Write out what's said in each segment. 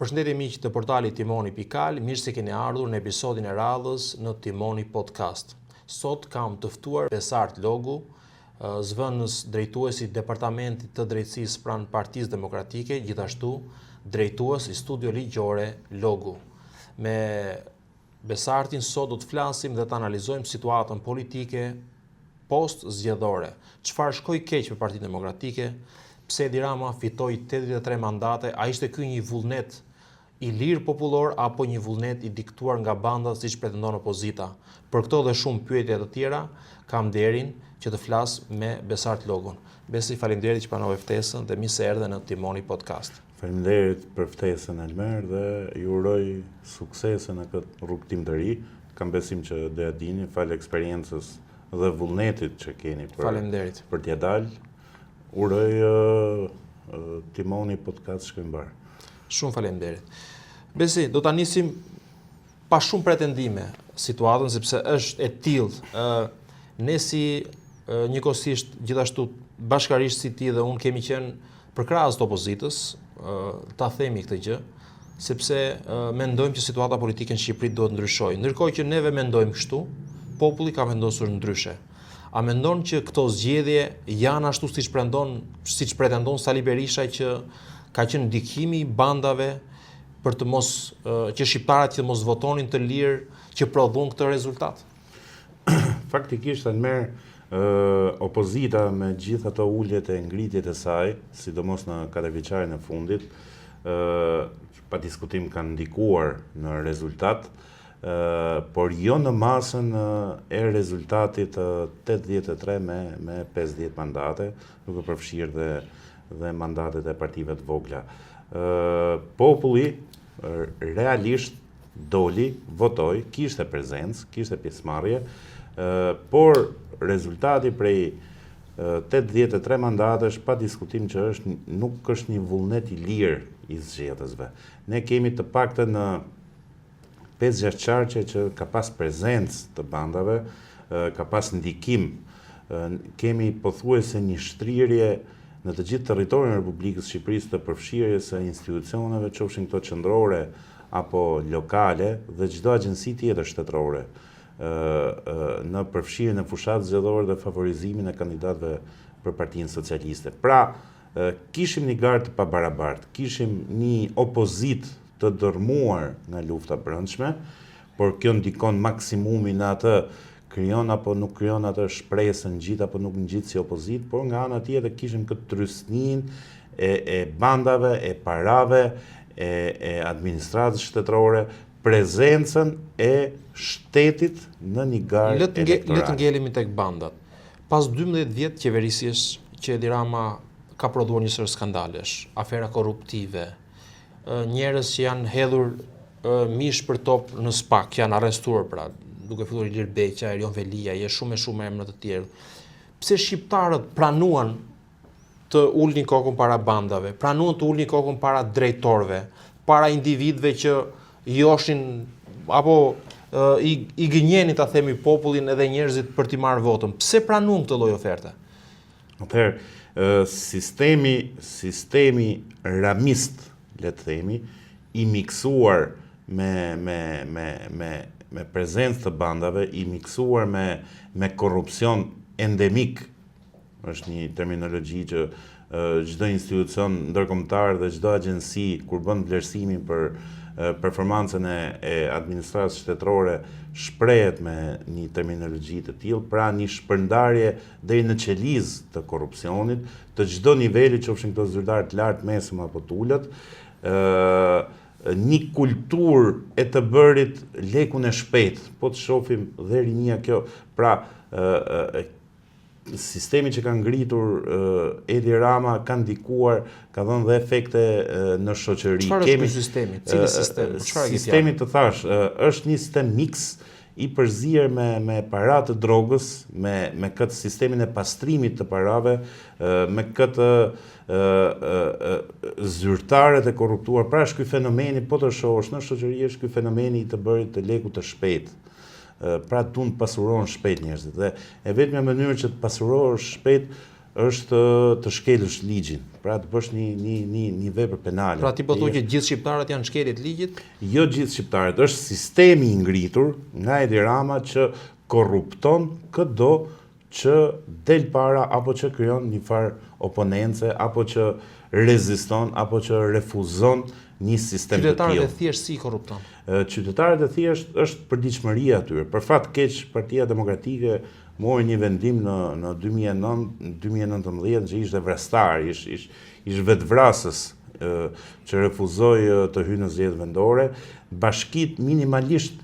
Përshëndetje miq të portalit Timoni.al, mirë se keni ardhur në episodin e radhës në Timoni Podcast. Sot kam të ftuar Besart Logu, zëvendës drejtuesi i Departamentit të Drejtësisë pranë Partisë Demokratike, gjithashtu drejtues i Studio Ligjore Logu. Me Besartin sot do të flasim dhe të analizojmë situatën politike post-zgjedhore. Çfarë shkoi keq me Partinë Demokratike? Pse Edi Rama fitoi 83 mandate? A ishte ky një vullnet i lirë popullor apo një vullnet i diktuar nga banda siç pretendon opozita? Për këto dhe shumë pyetje të tjera, kam nderin që të flas me Besart Logun. Besi, faleminderit që pranove ftesën dhe mirë se erdhe në Timoni Podcast. Faleminderit për ftesën Elmer dhe ju uroj suksese në këtë rrugtim të ri. Kam besim që do ja dini fal eksperiencës dhe vullnetit që keni për t'ia dalë. Uroj Timoni Podcast shkëmbar. Shumë faleminderit. Besi, do ta nisim pa shumë pretendime situatën, sepse është e tillë. Ne si njëkohësisht gjithashtu bashkarisht si ti dhe unë kemi qenë përkrahas të opozitës, ta themi këtë gjë, sepse mendojmë që situata politike në Shqipëri duhet ndryshojë. Ndërkohë që neve mendojmë kështu, populli ka vendosur ndryshe. A mendon që këto zgjedhje janë ashtu siç pretendon Sali Berisha, që ka qenë ndikimi i bandave për të mos që shqiptarët që mos votonin të lirë, që prodhon këtë rezultat? Faktikisht Elmer, opozita me gjithë ato uljet e ngritjet e saj, sidomos në 4 vjeçarin e fundit, pa diskutim kanë ndikuar në rezultat, por jo në masën e rezultatit 83 me 50 mandate, duke përfshirë dhe mandatet e partive të vogla. Populli realisht doli, votoi, kishte prezencë, kishte pjesëmarrje, por rezultati prej 83 mandatesh pa diskutim që nuk është një vullnet i lirë i zgjedhësve. Ne kemi të paktën në 5-6 qarqe që ka pas prezencë të bandave, ka pas ndikim. Kemi pothuajse një shtrirje në të gjithë territorin e Republikës Shqipërisë të përfshirjes së institucioneve, qofshin këto qendrore apo lokale, dhe çdo agjenci tjetër shtetërore, në përfshirjen e fushatës zgjedhore dhe favorizimin e kandidatëve për Partinë Socialiste. Pra, kishim një garë të pabarabartë, kishim një opozitë të dërmuar nga lufta brendshme, por kjo ndikon maksimumin atë, krijon apo nuk krijon atë shpresën ngjit apo nuk ngjit si opozit, por nga ana tjetër kishim këtë trysninë e bandave, e parave, e administratës shtetërore, prezencën e shtetit në një garë elektorale. Le të ngelemi tek bandat. Pas 12 vjet qeverisjes që Edi Rama ka prodhuar një sër skandalesh, afera korruptive, njerëz që janë hedhur mish për top në SPAK, janë arrestuar, pra, duke filluar Ilir Beqa, Erion Velia, shumë emra të tjerë. Pse shqiptarët pranuan të ulnin kokën para bandave, pranuan të ulnin kokën para drejtorëve, para individëve që joshin apo i gënjenin, ta themi, popullin edhe njerëzit për t'i marrë votën? Pse pranuan këtë lloj oferte? Atëherë, sistemi ramist, le të themi, i miksuar me prezencë të bandave, i miksuar me korrupsion endemik, është një terminologji që çdo institucion ndërkombëtar dhe çdo agjenci kur bën vlerësimin për performancën e administratës shtetërore shprehet me një terminologji të tillë, pra një shpërndarje deri në qelizë të korrupsionit, të çdo niveli, qofshin këto zyrtar të lartë, mesëm apo të ulët, një kulturë e të bërit lekun e shpejt, po të shohim dhe rinia kjo. Pra, sistemi që ka ngritur Edi Rama ka ndikuar, ka dhënë dhe efekte në shoqëri. Çfarë është ky sistemi? Cili sistem? Sistemi, të thash, është një sistem miks i përzier me paratë të drogës, me këtë sistemin e pastrimit të parave, me këtë zyrtarët e korruptuar. Pra është ky fenomeni, po të shohësh në shoqëri, është ky fenomeni i të bërit të lekut të shpejt. Pra tund pasurohen shpejt njerëzit. Dhe e vetmja mënyrë që të pasurohesh shpejt është të shkelësh ligjin, pra të bësh një vepër penale. Pra ti po thuaj që gjithë shqiptarët janë shkeljet ligjit? Jo gjithë shqiptarët, është sistemi i ngritur nga Edi Rama që korrupton çdo që del para apo që krijon një farë oponence apo që reziston apo që refuzon një sistem të tillë. Qytetarët e thjesht si korrupton? Qytetarët e thjesht është përditshmëria atyre. Për fat keq, Partia Demokratike mori një vendim në 2019 që ishte vrastar, ish vetvrasës që refuzoi të hyjë në zgjedhje vendore. Bashkitë minimalisht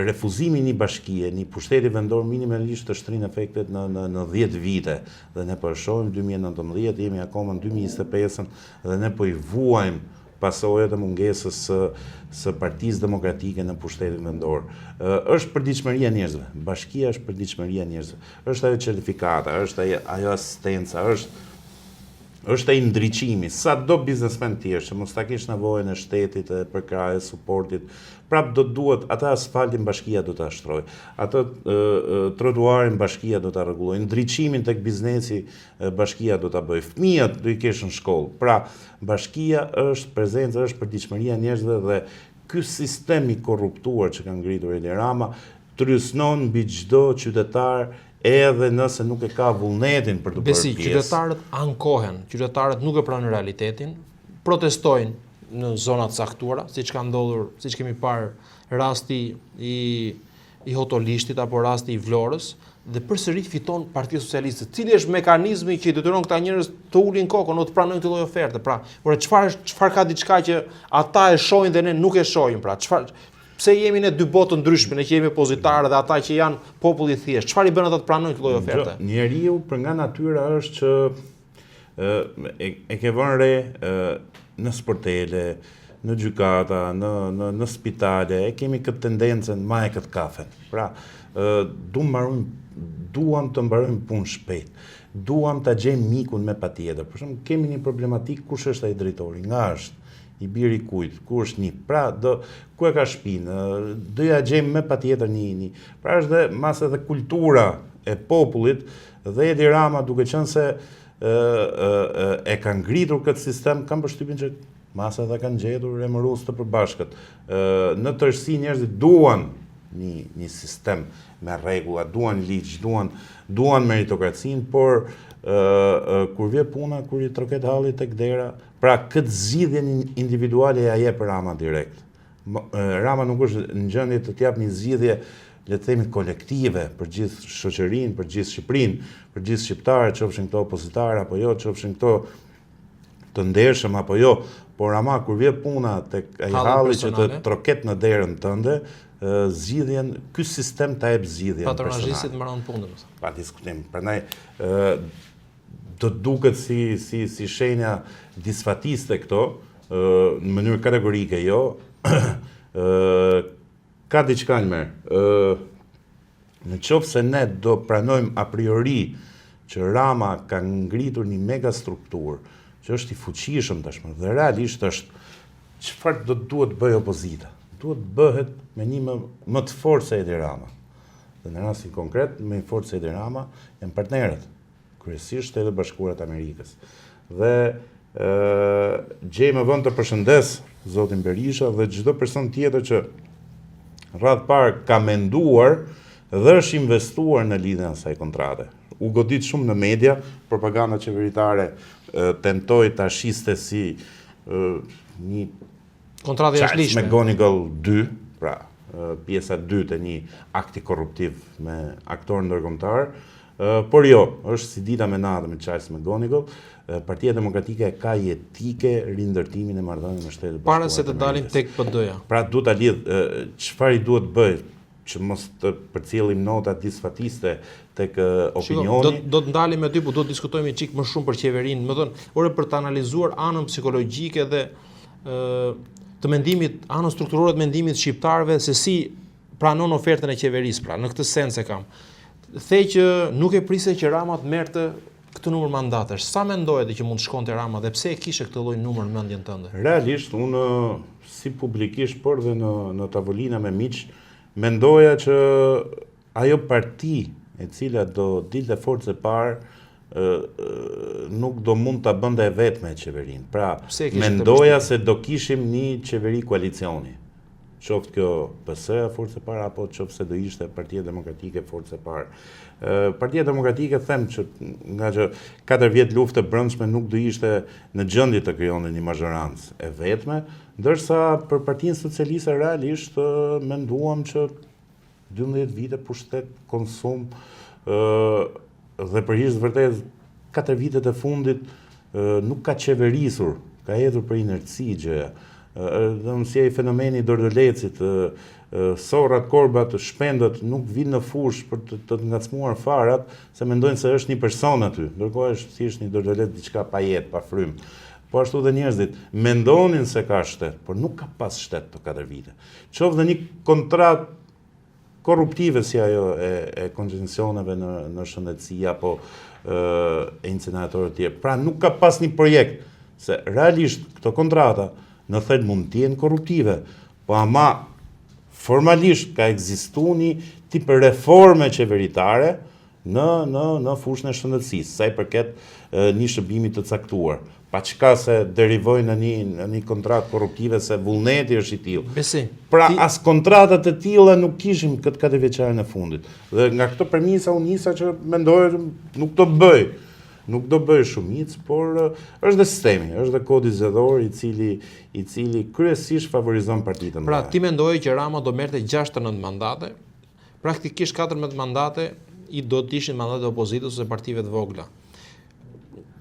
refuzimi një bashkie, një pushteti vendor minimalisht të shtrin efektet në 10 vite. Dhe ne po e shohim 2019, jemi akoma në 2025 dhe ne po I vuajmë pasojat e mungesës së Partisë Demokratike në pushtetin vendor. Është përditshmëria e njerëzve. Bashkia është përditshmëria e njerëzve. Është ajo certifikata, është ajo asistenca, është ai ndriçimi. Sa do biznesmen tjerë që mos ta kish nevojën e shtetit, e përkrahjes, suportit, prap do duhet atë asfaltin bashkia do ta shtrojë. Atë trotuarin bashkia do ta rregullojë. Ndriçimin tek biznesi bashkia do ta bëjë. Fëmijët do I kesh në shkollë. Pra, bashkia është prezenca, është përditshmëria e njerëzve dhe ky sistem I korruptuar që ka ngritur Edi Rama trysnon mbi çdo qytetar edhe nëse nuk e ka vullnetin për të bërë pjesë. Qytetarët ankohen, qytetarët nuk e pranojnë realitetin, protestojnë në zonat caktuara, siç ka ndodhur, siç kemi parë rasti I Hotolishtit apo rasti I Vlorës, dhe përsëri fiton Partia Socialiste. Cili është mekanizmi që I detyron këta njerëz të ulin kokën ose të pranojnë këtë lloj oferte? Pra, çfarë ka diçka që ata e shohin dhe ne nuk e shohim, pra? Pse jemi ne dy botë ndryshme, ne që jemi opozitarë dhe ata që janë populli I thjeshtë? Çfarë I bën ata të pranojnë këtë lloj oferte? Njeriu për nga natyra është që e ke vënë re në sportele, në gjykata, në spitale, e kemi këtë tendencën ma e këtë kafen. Pra, duam të mbarojmë punë shpejt. Duam të gjejmë mikun me patjetër. Për shembull, kemi një problematik, kush është ai drejtori? Nga është? I biri kujt? Ku është një? Pra, ku e ka shtëpinë? Do ja gjejmë me patjetër një. Pra, është dhe mas edhe kultura e popullit dhe Edi Rama duke qenë se e ka ngritur këtë sistem, kam përshtypjen që masa dhe kanë gjetur emërues të përbashkët. Në tërësi njerëzit duan një sistem me rregulla, duan ligj, duan meritokracinë, por kur vjen puna, kur I troket halli tek dera, pra këtë zgjidhjen individuale ja jep Rama direkt. Rama nuk është në gjendje të t'jap një zgjidhje, le të themi kolektive për gjithë shoqërinë, për gjithë Shqipërinë, për gjithë shqiptarët, qofshin këto opozitarë apo jo, qofshin këto të ndershëm apo jo, por Rama kur vjen puna tek ai halli që të troket në derën tënde, zgjidhjen, ky sistem ta jep zgjidhjen personale. Patronazhistit mbaron punën. Pa diskutim. Prandaj do duket si shenja disfatiste këto, në mënyrë kategorike jo. Ka diçka në merë. Në qoftë se ne do pranojmë a priori që Rama ka ngritur një mega strukturë, që është I fuqishëm tashmë, dhe realisht është çfarë do duhet bëjë opozita. Duhet bëhet me një më të fortë se Edi Rama. Dhe në rastin konkret, me një fortë se Edi Rama, janë partnerët, kryesisht Shtetet e Bashkuara të Amerikës. Dhe gjej më vend të përshëndes zotin Berisha dhe çdo person tjetër që radh parë ka menduar dhe është investuar në lidhjen e asaj kontrate. U godit shumë në media, propaganda qeveritare tentoi ta shiste si një kontratë jashtëligjshme. McGonigal 2, pra pjesa 2 të një akti korruptiv me aktor ndërkombëtar, por jo, është si dita me natë me Charles McGonigal. Partia Demokratike ka jetike rindërtimin e marrëdhënieve me Shtetet e Bashkuara. Para se të dalim tek PD-ja. Pra duhet ta lidh çfarë I duhet bëj që mos të përcjellim nota disfatiste tek opinioni. Do të ndalim me ty, po do të diskutojmë një çik më shumë për qeverinë, më thënë, ore për të analizuar anën psikologjike dhe të mendimit, anën strukturore të mendimit shqiptarëve se si pranon ofertën e qeverisë, pra në këtë sens e kam. Thej që nuk e prisej që Rama të merrte këtë numër mandatesh. Sa mendoje që mund të shkonte Rama dhe pse e kishe këtë lloj numër në mendjen tënde? Realisht unë si publikisht por dhe në tavolina me miq mendoja që ajo parti e cila do dilte forcë e parë nuk do mund ta bënte vetme qeverinë. Pra, mendoja se do kishim një qeveri koalicioni. Qoftë kjo PS-ja forcë e parë apo qoftë se do ishte Partia Demokratike forcë e parë. Partia Demokratike them që nga që 4 vjet lufte brendshme nuk do ishte në gjendje të krijonte një mazhorancë e vetme, ndërsa për Partinë Socialiste realisht menduam që 12 vite pushtet, konsum dhe për hir të vërtet 4 vitet e fundit nuk ka qeverisur, ka hedhur për inerci gjëja. Si e fenomeni i Dordolecit, sorrat, korbat, shpendët nuk vinë në fush për të ngacmuar farat, se mendojnë se është një person aty, ndërkohë është thjesht një Dordolec diçka pa jetë, pa frymë. Po ashtu dhe njerëzit mendonin se ka shtet, por nuk ka pas shtet të 4 vite. Qoftë dhe një kontratë korruptive si ajo e koncesioneve në shëndetësi apo e incineratorëve të tjerë. Pra nuk ka pas një projekt, se realisht këto kontrata në thelb mund të jenë korruptive, po ama formalisht ka ekzistuar një tip reforme qeveritare në fushën e shëndetësisë, sa i përket një shërbimi të caktuar. Pa çka se derivojnë në një kontratë korruptive se vullneti është i tillë. Pra as kontratat e tilla nuk kishim këtë 4 vjeçarin e fundit. Dhe nga këto premisa unë nisa që mendoj nuk do bëj. Nuk do bëj shumicë, por është dhe sistemi, është dhe kodi zgjedhor i cili kryesisht favorizon partitë të mëdha. Pra ti mendoje që Rama do merrte 69 mandate, praktikisht 14 mandate i do të ishin mandate opozitës ose partive të vogla.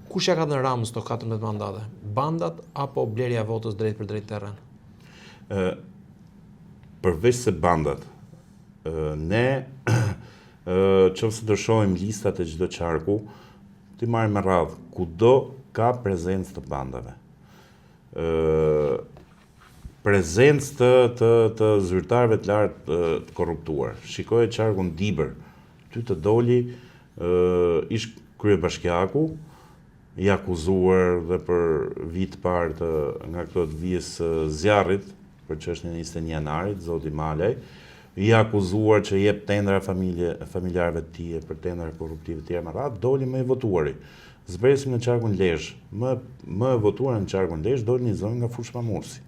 Kush ja ka dhënë Ramës këto 14 mandate? Bandat apo blerja e votës drejt për drejt terren? Përveç se bandat, ne qoftë do shohim listat e çdo qarku, ti marrim me radhë kudo ka prezencë të bandave. Prezencë të zyrtarëve të lartë të korruptuar. Shikoje qarkun Dibër, ty të doli ish kryebashkiaku, i akuzuar dhe për vit parë nga këto të vijës zjarrit për çështjen e 21 janarit, zoti Malaj, i akuzuar që jep tendra familjarëve të tij për tendra korruptive të tjera me radhë, doli më i votuari. Zbresim në qarkun Lezhë, më e votuar në qarkun Lezhë doli një zonë nga Fush Mamursi.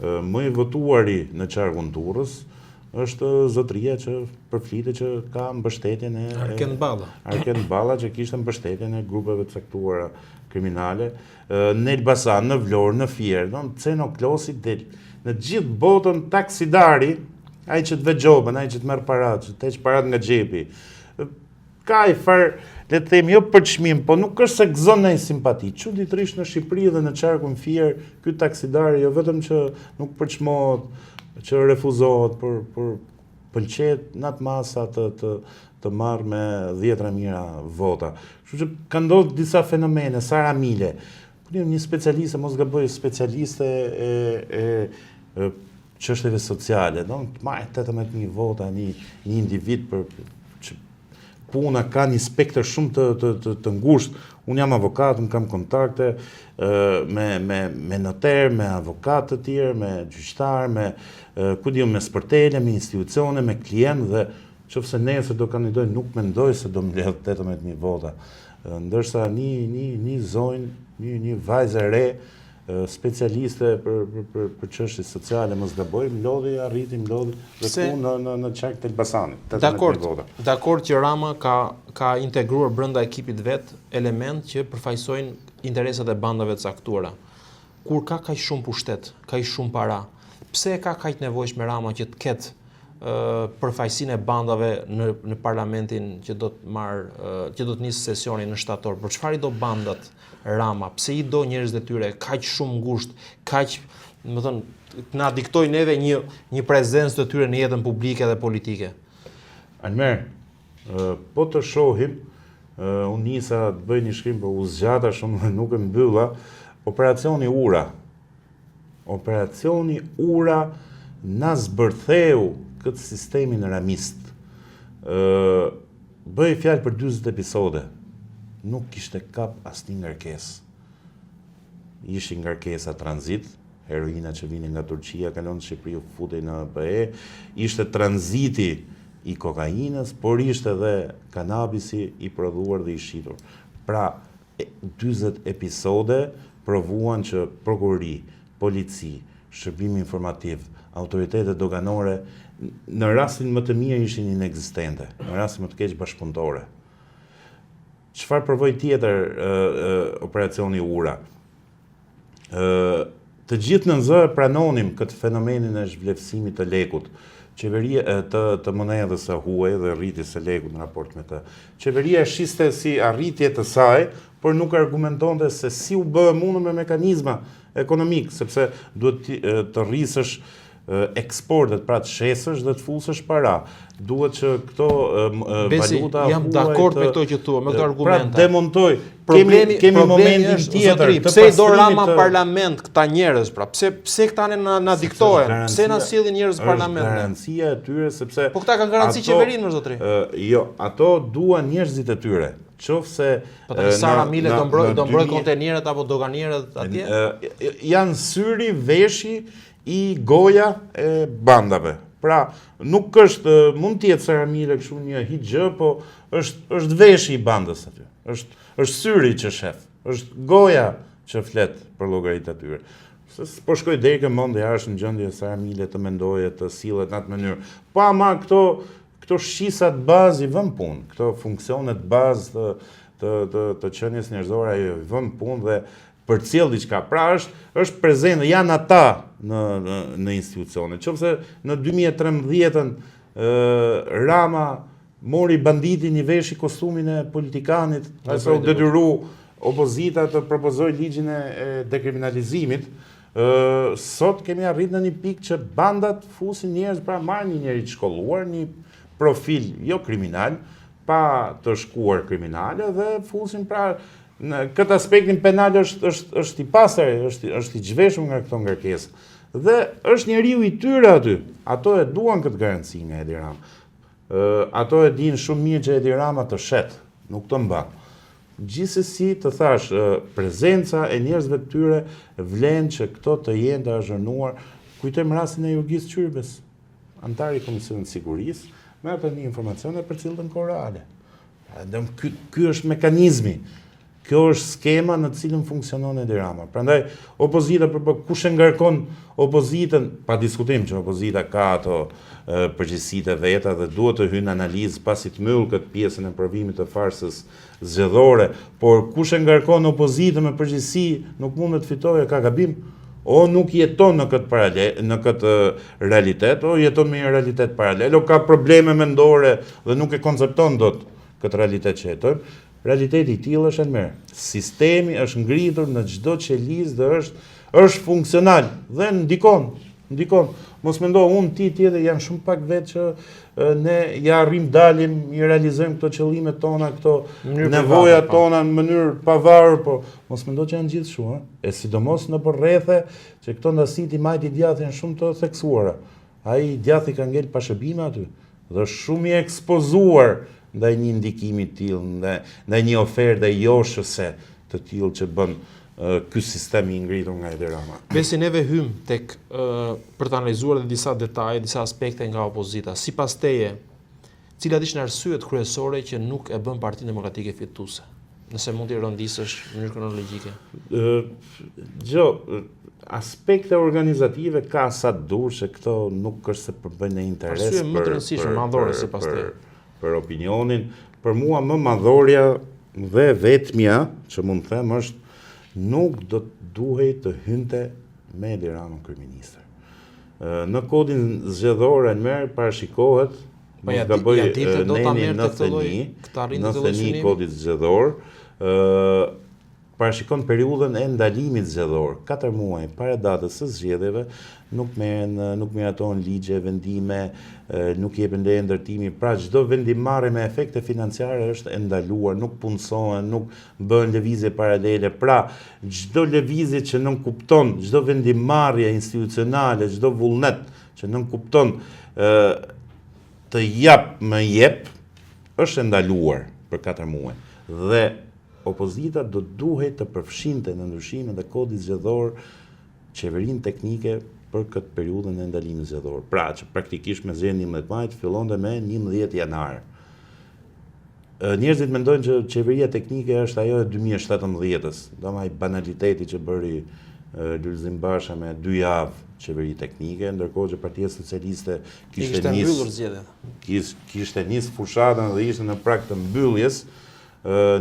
Më i votuari në qarkun Durrës është zotëria që përflitet që ka mbështetjen e Arken Balla. Arken Balla që kishte mbështetjen e grupeve të caktuara kriminale, në Elbasan, në Vlorë, në Fier, Ceno Klosi del. Në gjithë botën taksidari, ai që të vë gjobën, ai që të merr paratë, që të heq paratë nga xhepi. Ka i farë, le të them, jo për çmim, po nuk është se gëzon ndonjë simpati. Çuditërisht në Shqipëri dhe në qarkun Fier, ky taksidari jo vetëm që nuk përçmohet, që refuzohet, por pëlqet në atë masa të marrë me 10 mijëra vota. Kështu që ka ndodhur disa fenomene, Sara Mile. Po një specialiste, mos gaboj, specialiste e çështjeve sociale, do të marrë 18.000 vota një individ për puna ka një spektër shumë të ngushtë. Unë jam avokat, unë kam kontakte me noter, me avokat të tjerë, me gjyqtar, me sportele, me institucione, me klient dhe qofse nesër do kandidoj, nuk mendoj se do mbledh 18.000 vota. Ndërsa një zonjë, një vajzë e re, specialiste për çështje sociale, mos gaboj, arriti në qark të Elbasanit. Dakord që Rama ka integruar brenda ekipit vet element që përfaqësojnë interesat e bandave të caktuara. Kur ka kaq shumë pushtet, kaq shumë para, pse ka kaq nevojshme Rama që të ketë përfaqësinë e bandave në parlamentin që do të nisë sesioni në shtator? Për çfarë i do bandat Rama? Pse i do njerëzit e tyre kaq shumë ngushtë, kaq, do të thënë, na diktoi neve një prezencë të tyre në jetën publike dhe politike? Almer, po të shohim, unë nisa të bëj një shkrim, por u zgjata shumë dhe nuk e mbylla, operacioni Ura. Operacioni Ura na zbërtheu këtë sistemin ramist. Bëj fjalë për 40 episode. Nuk kishte kap asnjë ngarkesë. Ishin ngarkesa tranzit, heroina që vini nga Turqia, kalon në Shqipëri, u futej në BE, ishte tranziti i kokainës, por ishte edhe kanabisi i prodhuar dhe i shitur. Pra, 40 episode provuan që prokurori, polici, shërbimi informativ, autoritetet doganore, në rastin më të mirë ishin inekzistente, në rastin më të keq bashkëpunëtore. Çfarë provoj tjetër operacioni Ura? Të gjithë në zë pranonim këtë fenomenin e zhvlerësimit të lekut, qeveria të monedhës së huaj dhe rritjes së lekut në raport me të. Qeveria shiste si arritje të saj, por nuk argumentonte se si u bë mundur me mekanizma ekonomik, sepse duhet të rrisësh eksportet, pra të shesësh dhe të fusësh para. Duhet që këto valuta jam dakord me këto që thua, me këto argumenta. Pra demontoj. Kemi momentin tjetër. Pse i do Rama parlament këta njerëz, pra? Pse këta na diktojnë? Pse na sillin njerëz në parlament? Garancia e tyre sepse po këta kanë garanci qeverinë, më zotri. Jo, ato duan njerëzit e tyre. Qofse Sara Mile do mbroj kontenierët apo doganierët atje? Janë syri, veshi i goja e bandave. Pra, nuk është, mund t'jetë Sara Mile kështu një higjë, po është veshi i bandës aty. Është syri që shef, është goja që flet për llogaritë atyre. Po shkoj deri ke mend jashtë në gjendje Sara Mile të mendoje të sillet në atë mënyrë. Po ama këto shisat bazë i vën punë, këto funksionet bazë të qenies njerëzore i vën punë dhe përcjell diçka. Pra është prezente, janë ata në institucione. Qofse në 2013 Rama mori banditin i veshi kostumin e politikanit, ose u detyru opozita të propozoj ligjin e dekriminalizimit, sot kemi arrit në një pikë që bandat fusin njerëz, pra marrin një njerëz të shkolluar, një profil jo kriminal, pa të shkuar kriminale dhe fusin pra në këtë aspektin penal është i pastër, është i zhveshur nga këto ngarkesë. Dhe është njeriu i tyre aty. Ato e duan këtë garanci nga Edi Rama. Ato e dinë shumë mirë që Edi Rama të shet, nuk të mban. Gjithsesi të thash, prezenca e njerëzve të tyre vlen që këto të jenë të azhërnuar. Kujtojmë rastin e Jurgis Qyrbes, antari i Komisionit të Sigurisë, me atë një informacione për cilën korale. Ky është mekanizmi. Kjo është skema në cilën funksionon Edi Rama. Prandaj opozita kush e ngarkon opozitën, pa diskutim që opozita ka ato përgjegjësitë e veta dhe duhet të hyjë në analizë pasi të myll këtë pjesën e provimit të farsës zgjedhore, por kush e ngarkon opozitën me përgjegjësi nuk mund të fitojë, ka gabim. O nuk jeton në këtë realitet, o jeton me një realitet paralel, o ka probleme mendore dhe nuk e koncepton dot këtë realitet që jetojmë. Realiteti i tillë është merr. Sistemi është ngritur në çdo qelizë dhe është funksional dhe ndikon. Mos mendo unë ti tjetër janë shumë pak vetë që ne ja arrim dalim, i realizojmë këto qëllimet tona, këto nevojat tona në mënyrë pavarur, po mos mendo që janë gjithë shumë, e sidomos në rrethe që këto ndasit i majt i djathi janë shumë të theksuara. Ai djathi ka ngel pa shërbime aty dhe shumë i ekspozuar ndaj një ndikimi të tillë, ndaj një oferte joshëse të tillë që bën ky sistem i ngritur nga Edi Rama. Besi neve hym tek për të analizuar dhe disa detaje, disa aspekte nga opozita. Sipas teje, cilat ishin arsyet kryesore që nuk e bën Partinë Demokratike fituese? Nëse mund t'i rëndisësh në mënyrë kronologjike. Aspekte organizative ka sa dur që këto nuk është se përbëjnë interes arsye më të rëndësishme madhore sipas teje. Për opinionin, për mua më madhorja dhe vetmja që mund të them është nuk do të duhej të hynte me Edi Rama kryeministër. Në kodin zgjedhor merr parashikohet mos gaboj neni 91 kodit zgjedhor, parashikon periudhën e ndalimit zgjedhor, 4 muaj para datës së zgjedhjeve, nuk miraton ligje, vendime, nuk jepen leje ndërtimi. Pra çdo vendimmarrje me efekte financiare është e ndaluar, nuk punësohen, nuk bëhen lëvizje paralele. Pra çdo lëvizje që nuk kupton, çdo vendimmarrje institucionale, çdo vullnet që nuk kupton të më jep, është e ndaluar për 4 muaj. Dhe opozita do duhet të përfshinte në ndryshimet e kodit zgjedhor qeverinë teknike për këtë periudhën e ndalimit zgjedhor. Pra që praktikisht me zgjedhjen 11 majit fillonte me 11 janar. njerëzit mendojnë që qeveria teknike është ajo e 2017-ës, domethënë banaliteti që bëri Lulzim Basha me 2 javë qeveri teknike, ndërkohë që Partia Socialiste kishte nis fushatën dhe ishte në prag të mbylljes.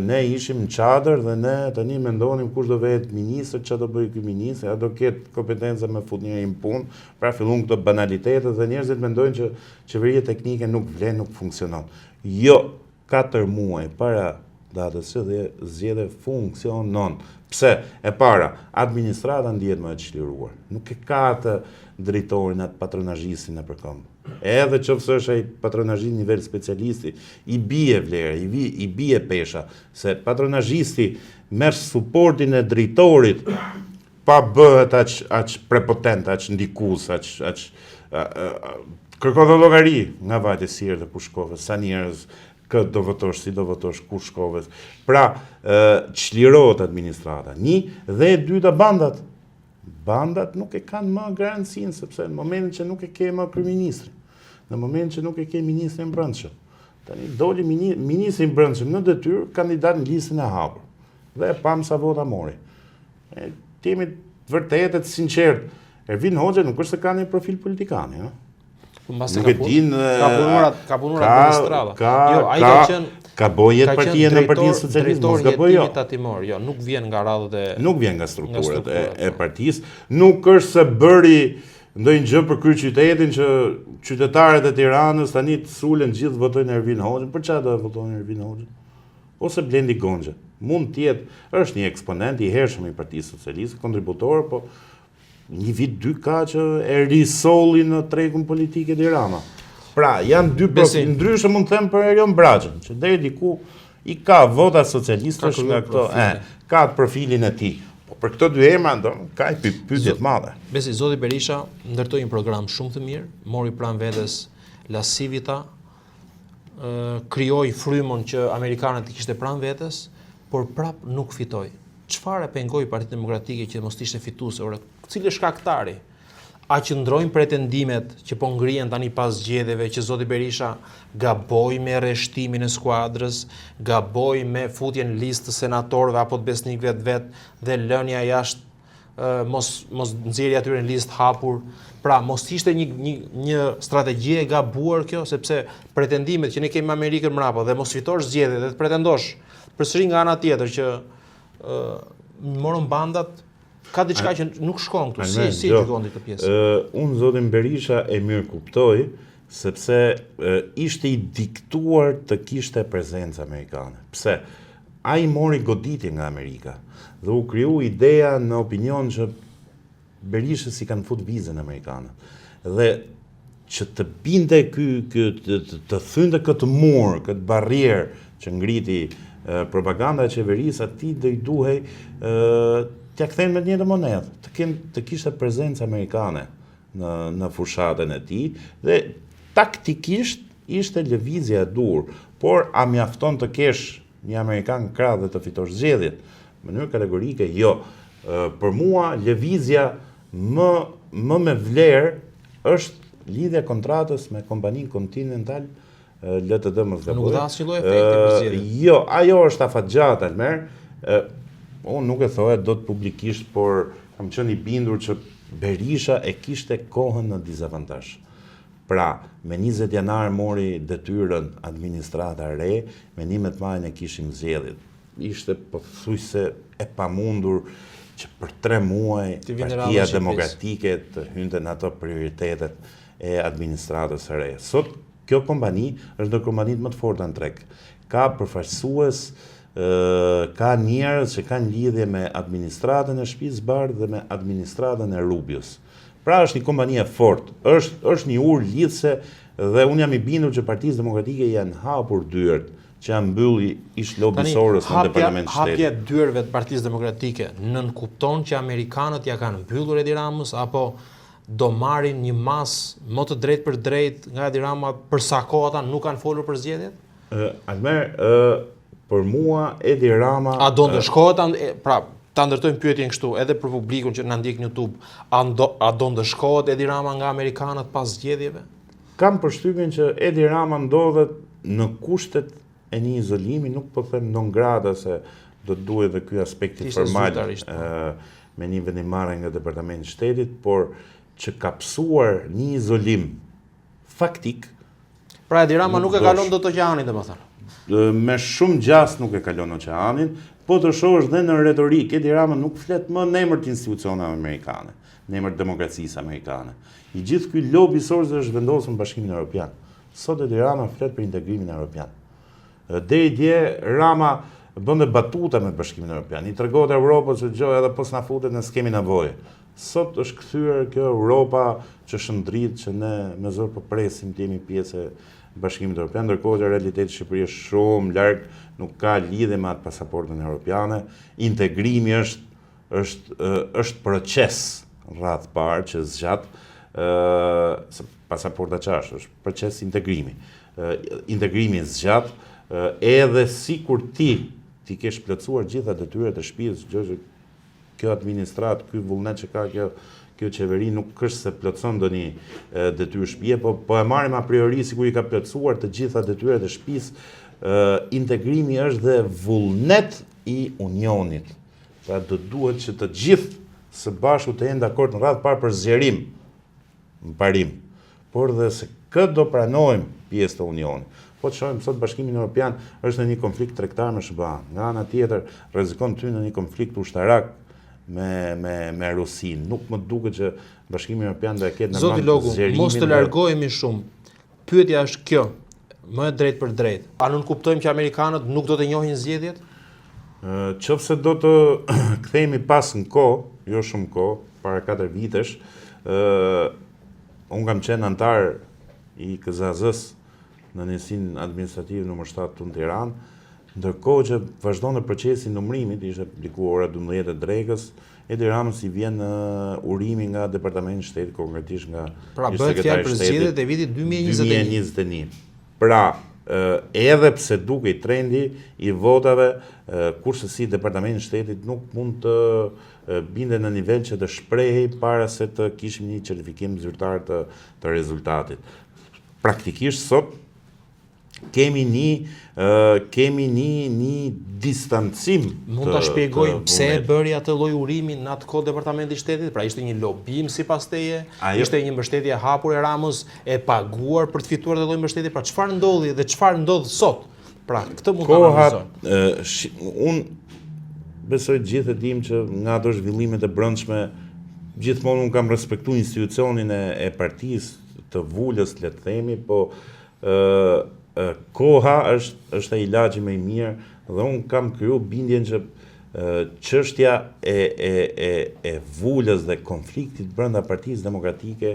Ne ishim në çadër dhe ne tani mendonim kush do vetë ministër, çfarë do bëjë ky ministër, a do ketë kompetenca me fut njëri në punë. Pra fillon këto banalitetet dhe njerëzit mendojnë që qeveria teknike nuk vlen, nuk funksionon. Jo, 4 muaj para datës së zgjedhjeve funksionon. Pse? E para, administrata ndihet më e çliruar. Nuk e ka atë drejtorin, atë patronazhistin në përkombë. Edhe qoftë është ai patronazhist nivel specialisti, i bie vlera, i bie pesha, se patronazhisti merr suportin e drejtorit pa bëhet aq prepotent, aq ndikues, aq kërkon llogari nga vajtë sirë dhe pushkovës, sa njerëz këtë do votosh, si do votosh, ku shkove. Pra, çlirohet administrata. Dhe e dyta bandat. Bandat nuk e kanë më garancinë, sepse në momentin që nuk e ke më kryeministrin, në momentin që nuk e ke ministrin e brendshëm. Tani doli ministri i brendshëm në detyrë, kandidat në listën e hapur. Dhe pam sa vota mori. Temi të vërtetë të sinqert. Ervin Hoxha nuk është se ka një profil politikani, ëh. Nuk e din ka punuar administrata. Jo, ai ka qenë ka bojet partia në Partinë Socialiste, mos gaboj jo. Jo, nuk vjen nga radhët e nuk vjen nga strukturat e partisë, nuk është se bëri ndonjë gjë për kryeqytetin që qytetarët e Tiranës tani të sulen gjithë votojnë Ervin Hoxhën. Për çfarë do të votojnë Ervin Hoxhën? Ose Blendi Gonxha. Mund të jetë, është një eksponent i hershëm i Partisë Socialiste, kontributor, po një vit 2 ka që e risolli në tregun politike e Rama. Pra, janë 2 profil, ndryshe mund të them për Erion Braçën, që deri diku i ka vota socialistësh nga këto, ka profilin e tij. Po për këto 2 emra ka pyetje të mëdha. Besi zoti Berisha ndërtoi një program shumë të mirë, mori pranë vetes La Civita, krijoi frymën që amerikanët i kishte pranë vetes, por prap nuk fitoi. Çfarë pengoi Partitë Demokratike që mos ishte fituese? Ora, cili është shkaktari? A qëndrojnë pretendimet që po ngrihen tani pas zgjedhjeve që zoti Berisha gaboi me rreshtimin e skuadrës, gaboi me futjen në listë të senatorëve apo të besnikëve vet dhe lënia jashtë mos nxjerrja atyre në listë hapur. Pra, mos ishte një strategji e gabuar kjo, sepse pretendimet që ne kemi Amerikën mbrapa dhe mos fitosh zgjedhjet dhe të pretendosh përsëri nga ana tjetër që morën bandat, ka diçka që nuk shkon këtu. Si gjykon këtë pjesë? Unë zotin Berisha e mirë kuptoj, sepse ishte i diktuar të kishte prezencë amerikane. Pse? Ai mori goditje nga Amerika dhe u kriju ideja në opinion që Berisha si kanë fut vizën amerikane. Dhe që të binte të thynte këtë mur, këtë barrier që ngriti propaganda e qeverisë, atij do i duhej t'ja kthejnë me një monedë, të kishte prezencë amerikane në fushatën e tij dhe taktikisht ishte lëvizja e dur, por a mjafton të kesh një amerikan krah dhe të fitosh zgjedhjet? Në mënyrë kategorike jo. Për mua lëvizja më me vlerë është lidhja kontratës me kompaninë Continental LTD më zgaboj. Nuk dha asnjë lloj efekti për zgjedhjet. Jo, ajo është afatgjat Almer. Unë nuk e thoja dot publikisht, por kam qenë i bindur që Berisha e kishte kohën në dizavantazh. Pra, me 20 janar mori detyrën administrata re, me 11 maj ne kishim zgjedhjet. Ishte pothuajse e pamundur që për 3 muaj Partia Demokratike të hynte në ato prioritetet e administratës së re. Sot kjo kompani është ndër kompanitë më të forta në treg. Ka përfaqësues, ka njerëz që kanë lidhje me administratën e Shtëpisë së Bardhë dhe me administratën e Rubios. Pra është një kompani e fortë, është një urë lidhse dhe unë jam i bindur që Partisë Demokratike janë hapur dyert që janë mbylli ish lobisorës në departament shtetit. Hapja e dyerve të Partisë Demokratike nën kupton që amerikanët ja kanë mbyllur Edi Ramës apo do marrin një masë më të drejt për drejt nga Edi Rama për sa kohë ata nuk kanë folur për zgjedhjet? Almer, për mua Edi Rama a do ndëshkohet, pra ta ndërtojmë pyetjen kështu edhe për publikun që na ndjek në YouTube, a do ndëshkohet Edi Rama nga amerikanët pas zgjedhjeve? Kam përshtypjen që Edi Rama ndodhet në kushtet e një izolimi, nuk po them non grata se do të duhet dhe ky aspekti formal me një vendimmarrje nga Departamenti i Shtetit, por që ka psuar një izolim faktik. Pra Edi Rama nuk e kalon dot oqeanin, domethënë. Me shumë gjas nuk e kalon oqeanin, po të shohësh dhe në retorikë, Edi Rama nuk flet më në emër të institucioneve amerikane, në emër të demokracisë amerikane. I gjithë ky lobi i sorzave është vendosur në Bashkimin Evropian. Sot Edi Rama flet për integrimin evropian. Deri dje Rama bënte batuta me Bashkimin Evropian. I tregohet Europës që gjë edhe pos na futet ne s'kemi nevojë. Sot është kthyer kjo Europa që shndrit që ne me zor po presim të jemi pjesë e Bashkimit Evropian, ndërkohë që realiteti i Shqipërisë është shumë larg, nuk ka lidhje me atë pasaportën europiane. Integrimi është proces rreth parë që zgjat pasaporta çash, është proces integrimi. Integrimi zgjat edhe sikur ti kesh plotësuar gjitha detyrat e shtëpisë, gjë që kjo administrat, ky vullnet që ka kjo qeveri nuk është se plotëson ndonjë detyrë shtëpie, po e marrim a priori sikur i ka plotësuar të gjitha detyrat e shtëpisë. Integrimi është dhe vullnet i unionit. Pra do duhet që të gjithë së bashku të jenë dakord në radhë parë për zgjerim, në parim, por dhe se këtë do pranojmë pjesë të unionit. Po të shohim sot Bashkimin Evropian është në një konflikt tregtar me SBA. Nga ana tjetër rrezikon të hyjë në një konflikt ushtarak me Rusinë. Nuk më duket që Bashkimi Evropian do e ketë në Zoti Logu, mos të largohemi shumë. Pyetja është kjo, më drejt për drejt. A nuk kuptojmë që amerikanët nuk do të njohin zgjedhjet? Qofse do të kthehemi pas në kohë, jo shumë kohë, para 4 vitesh, unë kam qenë antar i KZAZ-s në njësinë administrative nr. 7 në Tiranë, ndërkohë që vazhdonte procesi i numërimit, ishte aplikuar ora 12 e drekës, Edi Ramës i vjen urimi nga Departamenti i Shtetit, konkretisht nga bëhet fjalë për zgjedhjet e vitit 2021. Pra, edhe pse dukej trendi i votave, kurse si Departamenti i Shtetit nuk mund të binde në nivel që të shprehej para se të kishim një certifikim zyrtar të rezultatit. Praktikisht sot kemi një distancim. Mund ta shpjegojmë pse e bëri atë lloj urimi në atë kohë Departamenti i Shtetit? Pra ishte një lobim sipas teje? Ishte një mbështetje e hapur e Ramës, e paguar për të fituar atë lloj mbështetje? Pra çfarë ndodhi dhe çfarë ndodh sot? Pra këtë mund ta analizojmë. Unë besoj gjithë e dim që nga ato zhvillimet e brendshme gjithmonë unë kam respektuar institucionin e partisë të vulës, le të themi, po koha është ai ilaçi më i mirë dhe unë kam kriju bindjen që çështja e vulës dhe konfliktit brenda Partisë Demokratike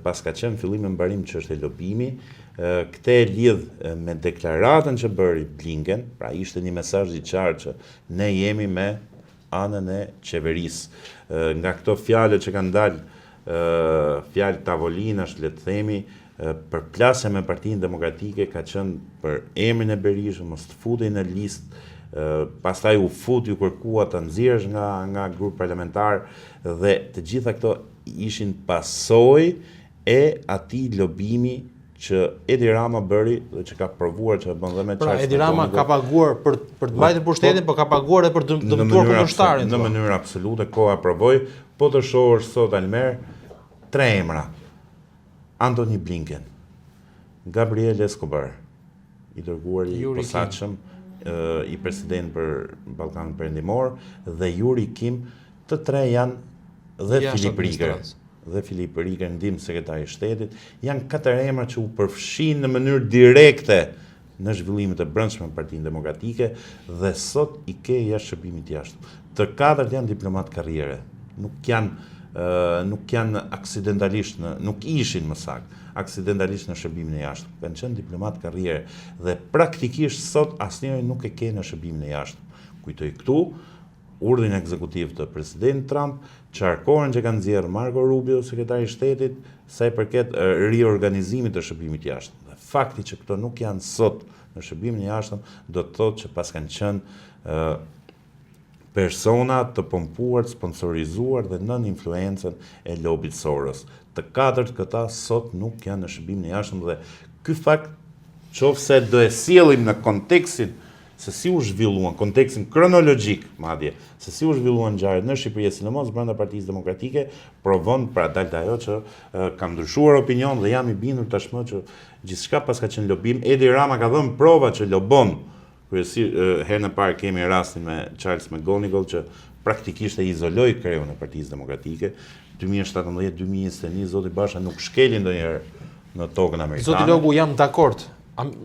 pas ka qenë fillim e mbarim çështja e lobimi. Këtë e lidh me deklaratën që bëri Blinken, pra ishte një mesazh i qartë që ne jemi me anën e qeverisë. Nga këto fjalë që kanë dalë, fjalë tavolinash, le të themi, përplasja me Partinë Demokratike ka qenë për emrin e Berishës, mos të futej në listë, pastaj u fut, ju kërkua të nxjerrësh nga grup parlamentar dhe të gjitha këto ishin pasojë e atij lobimi që Edi Rama bëri dhe që ka provuar që bën dhe me Pra Edi Rama ka paguar për të mbajtur pushtetin, por ka paguar edhe për të dëmtuar kundërshtarin. Në mënyrë absolute koha provoi, po të shohësh sot Almer 3 emra. Antony Blinken, Gabriel Escobar, i dërguar i posaçëm, i president për Ballkanin Perëndimor, dhe Yuri Kim, të tre janë dhe Filip Rieger, ndihmë sekretari i shtetit, janë 4 emra që u përfshin në mënyrë direkte në zhvillimet e brendshme në Partinë Demokratike dhe sot i ke jashtë shërbimit jashtëm. Të 4 janë diplomat karriere, nuk janë aksidentalisht nuk ishin më saktë, aksidentalisht në shërbimin e jashtëm. Kanë qenë diplomat karriere dhe praktikisht sot asnjëri nuk e ke në shërbimin e jashtëm. Kujtoj këtu urdhrin ekzekutiv të presidentit Trump, çarkoren që kanë nxjerrë Marco Rubio, sekretari i shtetit, sa i përket riorganizimit të shërbimit jashtëm. Dhe fakti që këto nuk janë sot në shërbimin e jashtëm do të thotë që pas kanë qenë persona të pompuar, sponsorizuar dhe nën influencën e lobit Soros. Të 4 këta sot nuk janë në shërbimin e jashtëm dhe ky fakt qofse do e sjellim në kontekstin se si u zhvilluan, kontekstin kronologjik, madje, se si u zhvilluan ngjarjet në Shqipëri, sidomos brenda Partisë Demokratike, provon pra dalë ajo që ka ndryshuar opinion dhe jam i bindur tashmë që gjithçka pas ka qenë lobim. Edi Rama ka dhënë prova që lobon. Herë në parë kemi rastin me Charles McGonigal që praktikisht e izoloi kreun e Partisë Demokratike. 2017-2021 zoti Basha nuk shkeli ndonjëherë në tokën amerikane. Zoti Logu, jam dakord.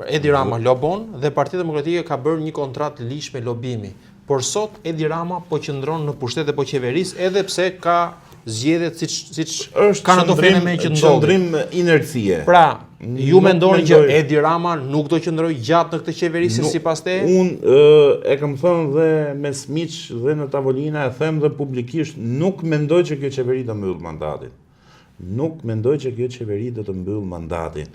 Edi Rama lobon dhe Partia Demokratike ka bërë një kontratë ligjshme lobimi. Por sot Edi Rama po qëndron në pushtet e po qeverisë edhe pse ka zgjedhjet siç kanë ato fenome që ndodhin. Qëndrim inercie. Pra, ju mendoni që Edi Rama nuk do qëndrojë gjatë në këtë qeveri se sipas teje? Unë e kam thënë dhe mes miq dhe në tavolina e them dhe publikisht nuk mendoj që kjo qeveri do mbyll mandatin. Nuk mendoj që kjo qeveri do të mbyll mandatin.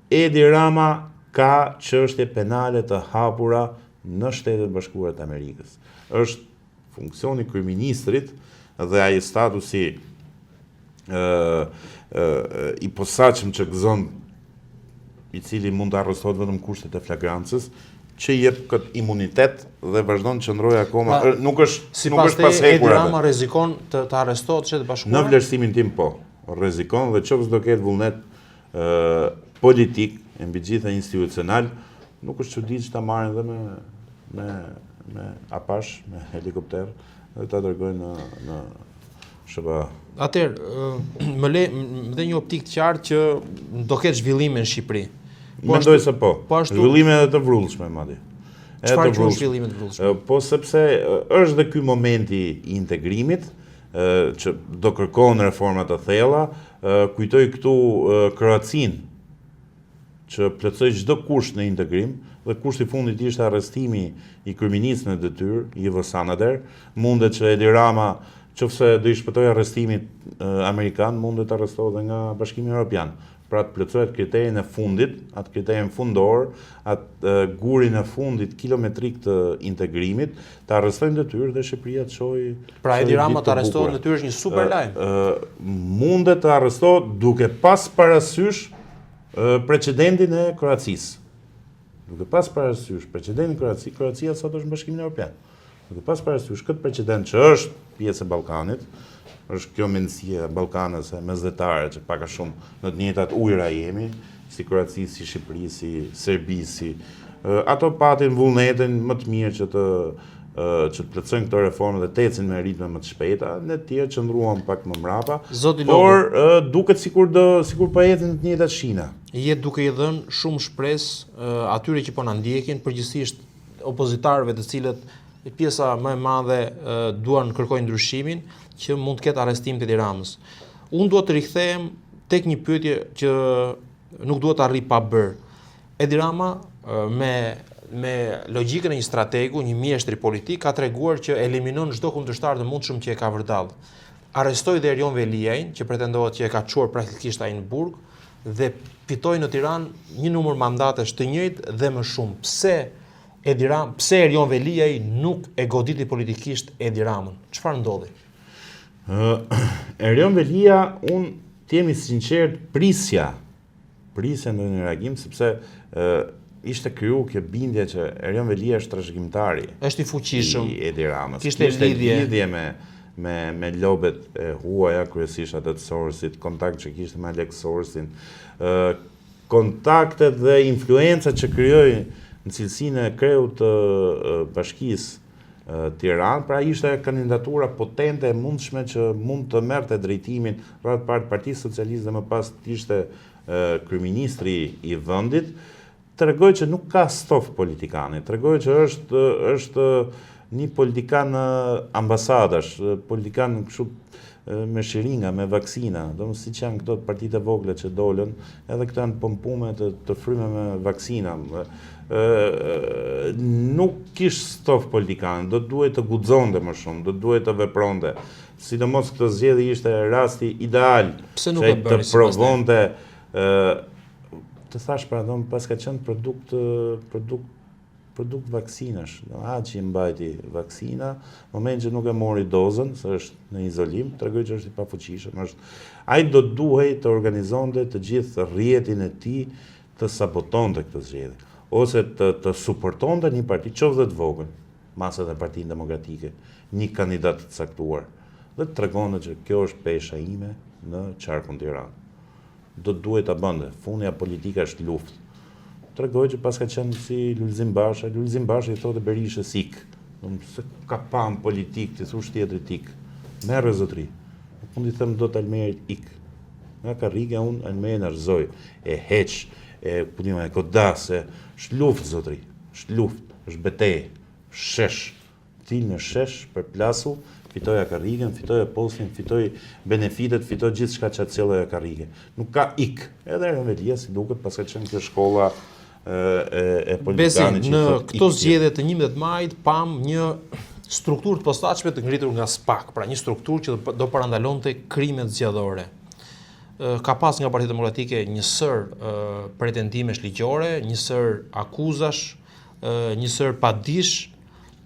Edi Rama ka çështje penale të hapura në Shtetet Bashkuara të Amerikës. Është funksioni kryeministrit dhe ai statusi i posaçëm që gëzon, i cili mund të arrestohet vetëm kushtet e flagrancës, që jep këtë imunitet dhe vazhdon të qëndrojë akoma, nuk është pas hekur. Edi Rama rrezikon të arrestohet në Shtetet Bashkuara? Në vlerësimin tim po, rrezikon dhe qoftë do ketë vullnet politik e mbi gjitha institucional, nuk është çuditshëm që ta marrin dhe me Apache, me helikopter dhe ta dërgojnë në SBA. Atëherë, më dhe një optik të qartë që do ketë zhvillime në Shqipëri. Mendoj se po. Zhvillime edhe të vrullshme madje. Çfarë janë zhvillimet të vrullshme? Po sepse është dhe ky momenti i integrimit që do kërkon reforma të thella. Kujtoj këtu Kroacinë, që plotësoi çdo kusht në integrim, dhe kushti i fundit ishte arrestimi i kryeministit në detyrë, Ivo Sanader. Mundet që Edi Rama, nëse do i shpëtojë arrestimit amerikan, mundet të arrestohet dhe nga Bashkimi Evropian. Pra të plotësohet kriterin e fundit, atë kriterin fundor, atë gurin e fundit kilometrik të integrimit, të arrestojnë në detyrë dhe Shqipëria të çojë. Pra Edi Rama të arrestohet në detyrë është një super lajm. Mundet të arrestohet duke pas parasysh precedentin e Kroacisë. Duke pas parasysh precedentin e Kroacisë, Kroacia sot është në Bashkimin Evropian. Duke pas parasysh këtë precedent që është pjesë e Ballkanit, është kjo mendësia ballkanëse mesdhetare që pak a shumë në të njëjtat ujëra jemi, si Kroaci, si Shqipëri, si Serbi, si ato patin vullnetin më të mirë që të plotësojnë këto reforma dhe të ecin me ritme më të shpejta, ne të tjerë qëndruan pak më mrapa, por duket sikur po ecin në të njëjtat shina. Jetë duke i dhënë shumë shpresë atyre që po na ndjekin, përgjithsisht opozitarëve të cilët pjesa më e madhe duan kërkojnë ndryshimin, që mund të ketë arrestim të Edi Ramës. Unë duhet të rikthehem tek një pyetje që nuk duhet të arri pa bërë. Edi Rama me logjikën e një strategu, një mjeshtri politik, ka treguar që eliminon çdo kundërshtar të mundshëm që e ka vërdall. Arrestoi dhe Erion Veliajin, që pretendohet që e ka çuar praktikisht ai në burg, dhe fitoi në Tiranë një numër mandatesh të njëjtë dhe më shumë. Pse Erion Veliaj nuk e goditi politikisht Edi Ramën? Çfarë ndodhi? Erion Velia, unë të jemi sinqert, prisja në një reagim, sepse ishte kriju kjo bindje që Erion Velia është trashëgimtari. Është i fuqishëm. I Edi Ramës. Kishte lidhje me lobet e huaja, kryesisht atë të Sorosit, kontakt që kishte me Alex Sorosin, kontaktet dhe influencat që krijoi në cilësinë e kreut të Bashkisë Tiranë, pra ishte kandidatura potente e mundshme që mund të merrte drejtimin rreth Partisë Socialiste dhe më pas të ishte kryeministri i vendit, tregoi që nuk ka stof politikane, tregoi që është një politikan ambasadash, politikan kështu me shiringa, me vaksina, si që janë këto partitë e vogla që dolën, edhe këto janë pompume të fryme me vaksina. Nuk kish stof politikan, do të duhet të guxonte më shumë, do të duhet të vepronte. Sidomos këtë zgjedhje ishte rasti ideal që të provonte të thash pra domun pas ka qenë produkt vaksinash. Atë që i mbajti vaksina, në moment që nuk e mori dozën, se është në izolim, tregoi që është i pafuqishëm. Ai do duhej të organizonte të gjithë rrjetin e tij, të sabotonte këtë zgjedhje, ose të suportonte një parti, qoftë të vogël, masat e Partinë Demokratike, një kandidat të caktuar, dhe të tregonte që kjo është pesha ime në qarkun Tiranë. Do të duhet ta bënte. Fundja politika është luftë. Tregoj që pas ka qenë si Lulzim Basha i thotë Berishës ik. Se ka pam politik, të thush tjetrit ik. Merre zotri. Unë i them do të Almerit ik. Nga karrige unë Almerin arzoj, e heq, e kodas, është luftë zotri. Është luftë, është betejë, shesh. Til në shesh për plasu, fitoja karrigen, fitoja postin, fitoj benefitet, fitoj gjithë shka që atësjelloja karrige. Nuk ka ik. Edhe në Velia, si duket, pas ka qenë kjo shkolla e politikani që në këto zgjedhje të 11 majit pam një strukturë të posaçme të ngritur nga SPAK, pra një strukturë që do parandalonte krimet zgjedhore. Ka pas nga Partia Demokratike një sër pretendimesh ligjore, një sër akuzash, një sër padish,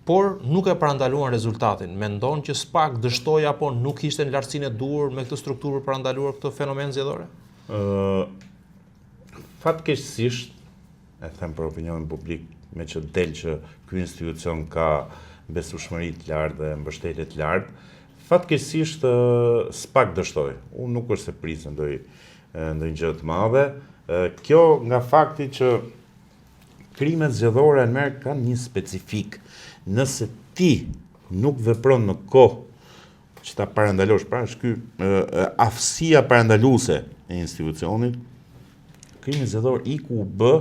por nuk e parandaluan rezultatin. Mendon që SPAK dështoi apo nuk ishte në lartësinë e duhur me këtë strukturë për parandaluar këtë fenomen zgjedhore? Fatkeqësisht, e them për opinionin publik, me që del që ky institucion ka besueshmëri të lartë dhe mbështetje të lartë, fatkeqësisht SPAK dështoi. Unë nuk është se prisë ndonjë gjë të madhe. Kjo nga fakti që krimet zgjedhore në merë kanë një specifik. Nëse ti nuk vepron në kohë që ta parandalosh, pra është ky aftësia parandaluese e institucionit, krimi zgjedhor iku u bë,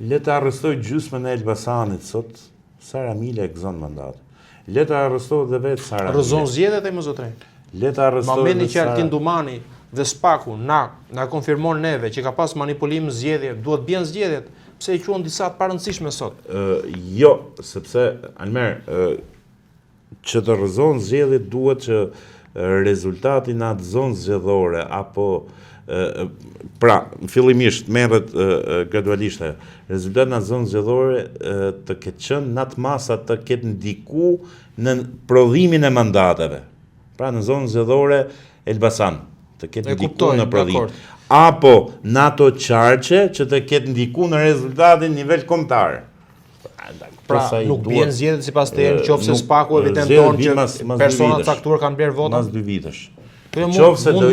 le të arrestoj gjysmën e Elbasanit sot, Sara Mile e gëzon mandat. Le të arrestoj dhe vetë Sara Mile. Rrëzon zgjedhjet e më zotrej. Le të arrestoj. Momentin që Altin Dumani dhe SPAK-u na konfirmon neve që ka pas manipulim zgjedhje, duhet bien zgjedhjet. Pse i quhen disa të parëndësishme sot? Jo, sepse Almer, që të rrëzon zgjedhjet duhet që rezultati në atë zonë zgjedhore apo pra, fillimisht merret gradualisht rezultati në atë zonë zgjedhore të ketë qenë në atë masa të ketë ndiku në prodhimin e mandateve. Pra në zonën zgjedhore Elbasan të ketë ndiku në prodhim. Apo në ato qarqe që të ketë ndiku në rezultatin nivel kombëtar. Pra, nuk bien zgjedhjet sipas teje, nëse SPAK-u evidenton që personat caktuar kanë blerë vota. Mas 2 vitesh. Mund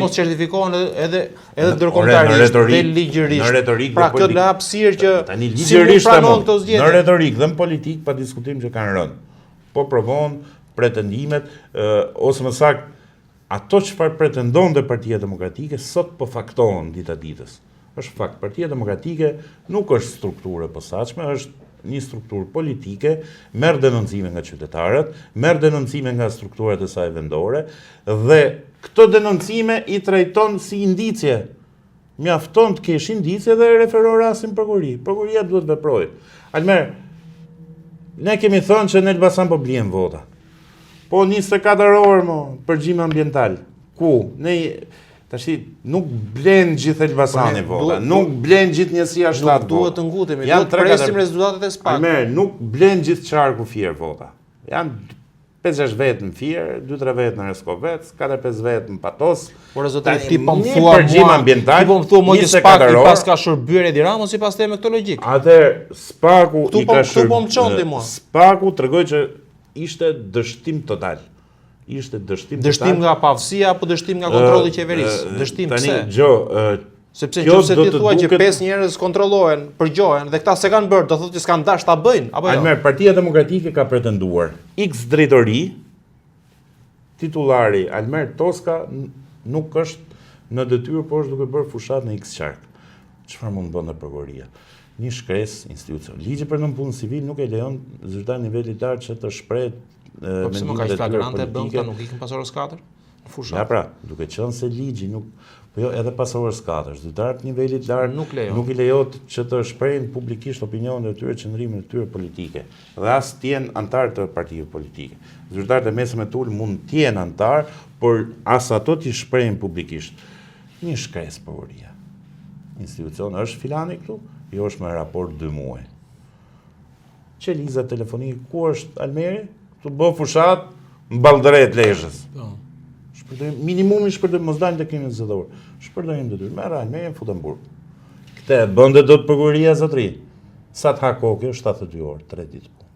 mos certifikohen edhe ndërkombëtarisht dhe ligjërisht. Pra, kjo ka hapësirë që tani ligjërisht në retorik dhe në politik pa diskutim që kanë rënë. Po provon pretendimet ose më saktë ato çfarë pretendon dhe Partia Demokratike sot po faktohen dita ditës. Është fakt, Partia Demokratike nuk është strukturë e posaçme, është një strukturë politike, merr denoncime nga qytetarët, merr denoncime nga strukturat e saj vendore dhe këto denoncime i trajton si indicie. Mjafton të kesh indicie dhe referon rastin prokurori. Prokuria duhet veprojë. Almer, ne kemi thënë që në Elbasan po blien vota. Po 24 orë mo, përgjim ambiental. Ku? Ne, tashi, nuk blen gjithë Elbasani vota, nuk blen gjithë njësia 7 vota. Nuk duhet të ngutemi, duhet të presim rezultatet e SPAK. Nuk blen gjithë qarku Fier vota. Janë 5-6 vetë në Fier, 2-3 vetë në Reskovec, 4-5 vetë në Patos. Por zotëri, ti po më thua që SPAK i pas ka shërbyer Edi Rama sipas te me këtë logjik. Atëherë, SPAK-u i ka shërbyer. SPAK-u tregoj që ishte dështim total. Dështim nga pavësia apo dështim nga kontrolli i qeverisë? Dështim pse? Sepse nëse ti thua që 5 njerëz kontrollohen, përgjohen dhe këta se kanë bërë, do thotë që s'kan dash ta bëjnë apo jo? Almer, Partia Demokratike ka pretenduar X drejtori, titullari Almer Toska nuk është në detyrë, por është duke bërë fushat në X qark. Çfarë mund bënte prokuroria? Një shkres institucion. Ligji për nënpunë civil nuk e lejon zyrtar niveli lart që të shpreh mendimet e tyre politike. Nuk ikën pas orës 4 në fushat. Ja pra, duke qenë se ligji nuk, po jo edhe pas orës 4, zyrtarët nivelit lart nuk i lejohet që të shprehin publikisht opinionet e tyre, qëndrimin e tyre politike. Dhe as të jenë antar të partive politike. Zyrtarët e mesëm e tul mund të jenë antar, por as ato t'i shprehin publikisht. Një shkres prokuroria. Institucioni është filani këtu? Jo, është me raport 2 muaj. Qeliza telefonike, ku është Almeri? Të bë fushat në Ballëdret Lezhës. Minimumi shpërdojmë, mos dalë të kemi zëdhor. Shpërdojmë detyrë. Merr Almerin, futem burg. Te bënde do të prokuroria zotëri. Sa të ha kokë, 72 orë, 3 ditë punë.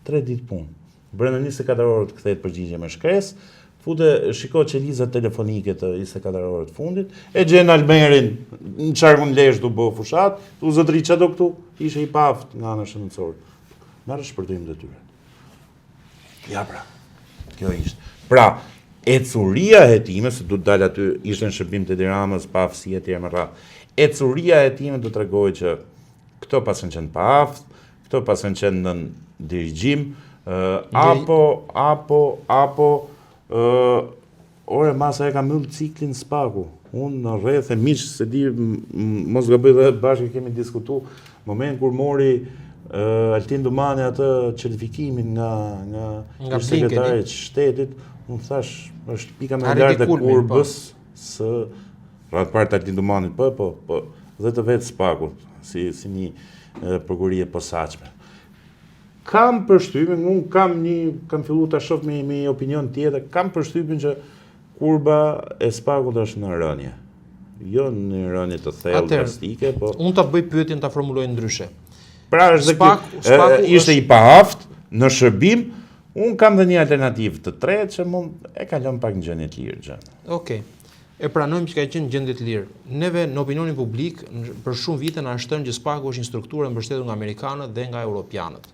3 ditë punë. Brenda 24 orë të kthehet përgjigje me shkresë, shiko qelizat telefonike të 24 orë të fundit, e gjen Almerin në qarkun lesh du bë fushat, u zotëri që do këtu, ishe i paft nga në shëndetësor. Merë shpërtojmë dhe tyre. Ja pra, kjo ishte. Pra, ecuria e time, se du të dalë aty, ishte në shërbim të Tiranës, pa aftësi e tjerë më radhë. Ecuria e time do të tregoj që këto pasën qenë pa aftë, këto pasën qenë në dirigjim, ore masa e ka mbyll ciklin Spaku. Unë në rreth e miq se di mos gaboj dhe bashkë kemi diskutu moment kur mori Altin Dumani atë certifikimin nga sekretari i shtetit, unë thash është pika më e lartë e kurbës së radhpart Altin Dumanit, po dhe të vetë Spakut si një prokurie posaçme. Kam përshtypjen, unë kam filluar ta shoh me opinion tjetër, kam përshtypjen që kurba e Spakut është në rënje. Jo në rënje të thellë drastike, po. Unë ta bëj pyetjen ta formuloj ndryshe. Pra është ishte i paaftë në shërbim, unë kam dhe një alternativë të tretë që mund e kalon pak në gjendje të lirë gjën. Okej. E pranojmë që ka qenë gjendje të lirë. Neve në opinionin publik për shumë vite na shtën që Spaku është një strukturë mbështetur nga amerikanët dhe nga europianët.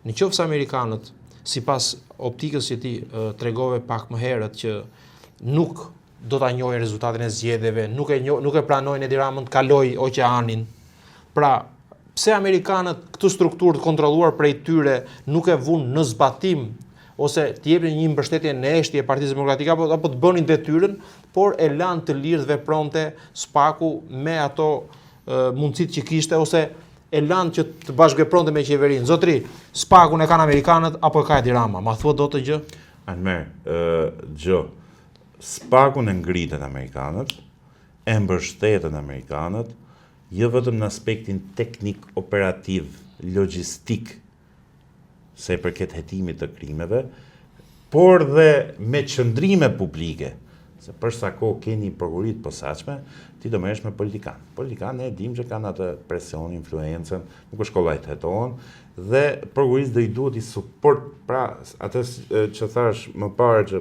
Në qoftë se amerikanët, sipas optikës që ti tregove pak më herët që nuk do ta njohin rezultatin e zgjedhjeve, nuk e pranojnë Edi Ramën të kalojë oqeanin. Pra, pse amerikanët këtë strukturë të kontrolluar prej tyre nuk e vunë në zbatim ose të jepin një mbështetje neshtje Partisë Demokratike apo të bënin detyrën, por e lanë të lirë dhe vepronte Spaku me ato mundësitë që kishte ose e lanë që të bashkëvepronte me qeverinë. Zotri, Spakun e kanë amerikanët apo e ka Edi Rama? Ma thua do të gjë? Almer, gjë. Spakun e ngritën amerikanët, e mbështetën amerikanët, jo vetëm në aspektin teknik, operativ, logjistik, se i përket hetimit të krimeve, por dhe me qëndrime publike, se për sa kohë keni prokurit posaçme, ti do merresh me politikan. Politikanë e dim që kanë atë presion, influencën, nuk është kollaj të hetohen, dhe prokurisë do i duhet i suport, pra atë që thash më parë që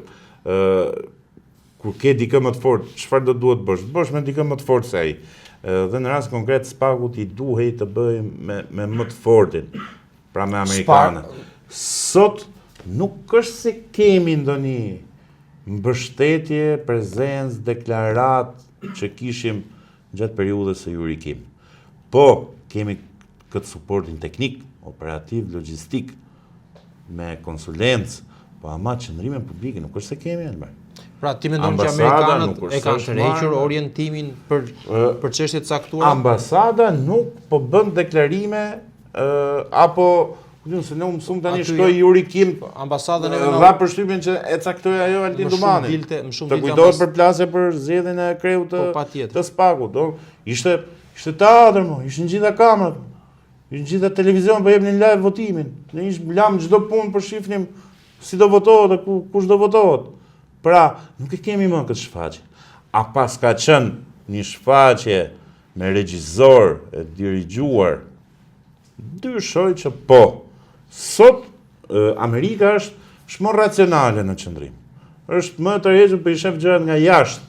kur ke dikë më të fortë, çfarë do duhet bësh? Bësh me dikë më të fortë se ai. Dhe në rast konkret Spakut i duhej të bëj me më të fortin, pra me amerikanët. Sot nuk është se kemi ndonjë mbështetje, prezencë, deklarat që kishim gjatë periudhës së Jurikim. Po, kemi këtë suportin teknik, operativ, logjistik, me konsulencë, po ama qëndrimin publike nuk është se kemi, Almer. Pra, ti mendon që amerikanët e kanë tërhequr orientimin për çështje të caktuara? Ambasada nuk po bën deklarime apo se ne mësum tani shkoj Jurikim, ambasadën e dha përshtypjen që e caktoi ajo Altin Dumani. Të kujtohet për plasje për zgjedhjen e kreut të Spakut. Ishte teatër, ishin gjitha kamerat, ishin gjitha televizion po jepnin live votimin. Ne ishim lam çdo punë për shifnim si do votohet dhe kush do votohet. Pra, nuk e kemi më këtë shfaqje. A pas ka qenë një shfaqje me regjizor e dirigjuar? Dyshoj që po. Sot, Amerika është më racionale në qëndrim. Është më të rrezikshme për i shef gjërat nga jashtë,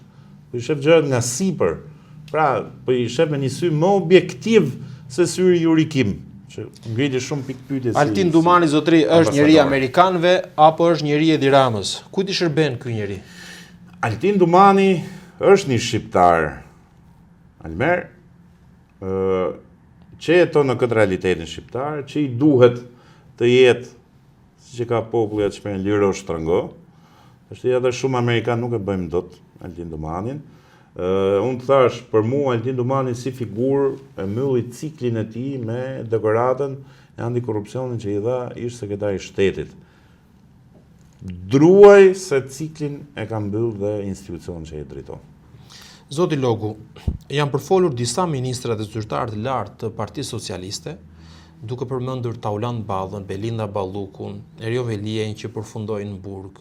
për i shef gjërat nga sipër. Pra, për i shef me një sy më objektiv se syri Jurikim, që ngriti shumë pikpyetje. Altin Dumani, zotri, është njeri amerikanëve apo është njeri Edi Ramës? Kujt i shërben ky njeri? Altin Dumani është një shqiptar. Almer, që jeton në këtë realitetin shqiptar, që i duhet të jetë, si që ka populli atë shpenë liro shtrëngo, është edhe shumë Amerikan nuk e bëjmë dot Altin Dumanin. Unë të thash, për mua Altin Dumani si figur e mylli ciklin e tij me dekoratën e antikorrupsionit që i dha ish sekretari i shtetit. Druaj se ciklin e ka mbyll dhe institucion që i drejton. Zoti Logu, janë përfolur disa ministra dhe zyrtarë të lartë të Partisë Socialiste, duke përmendur Tauland Ballën, Belinda Ballukun, Erjo Veliajn që përfundoi në burg,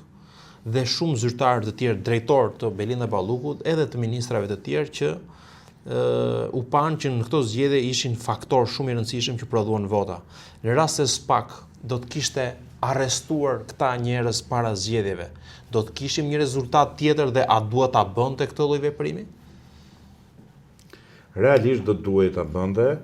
dhe shumë zyrtarë të tjerë, drejtor të Belinda Ballukut, edhe të ministrave të tjerë që u panë që në këto zgjedhje ishin faktor shumë i rëndësishëm që prodhuan vota. Në rast se SPAK do të kishte arrestuar këta njerëz para zgjedhjeve, do të kishim një rezultat tjetër dhe a duhet ta bënte këtë lloj veprimi? Realisht do duhet ta bënte.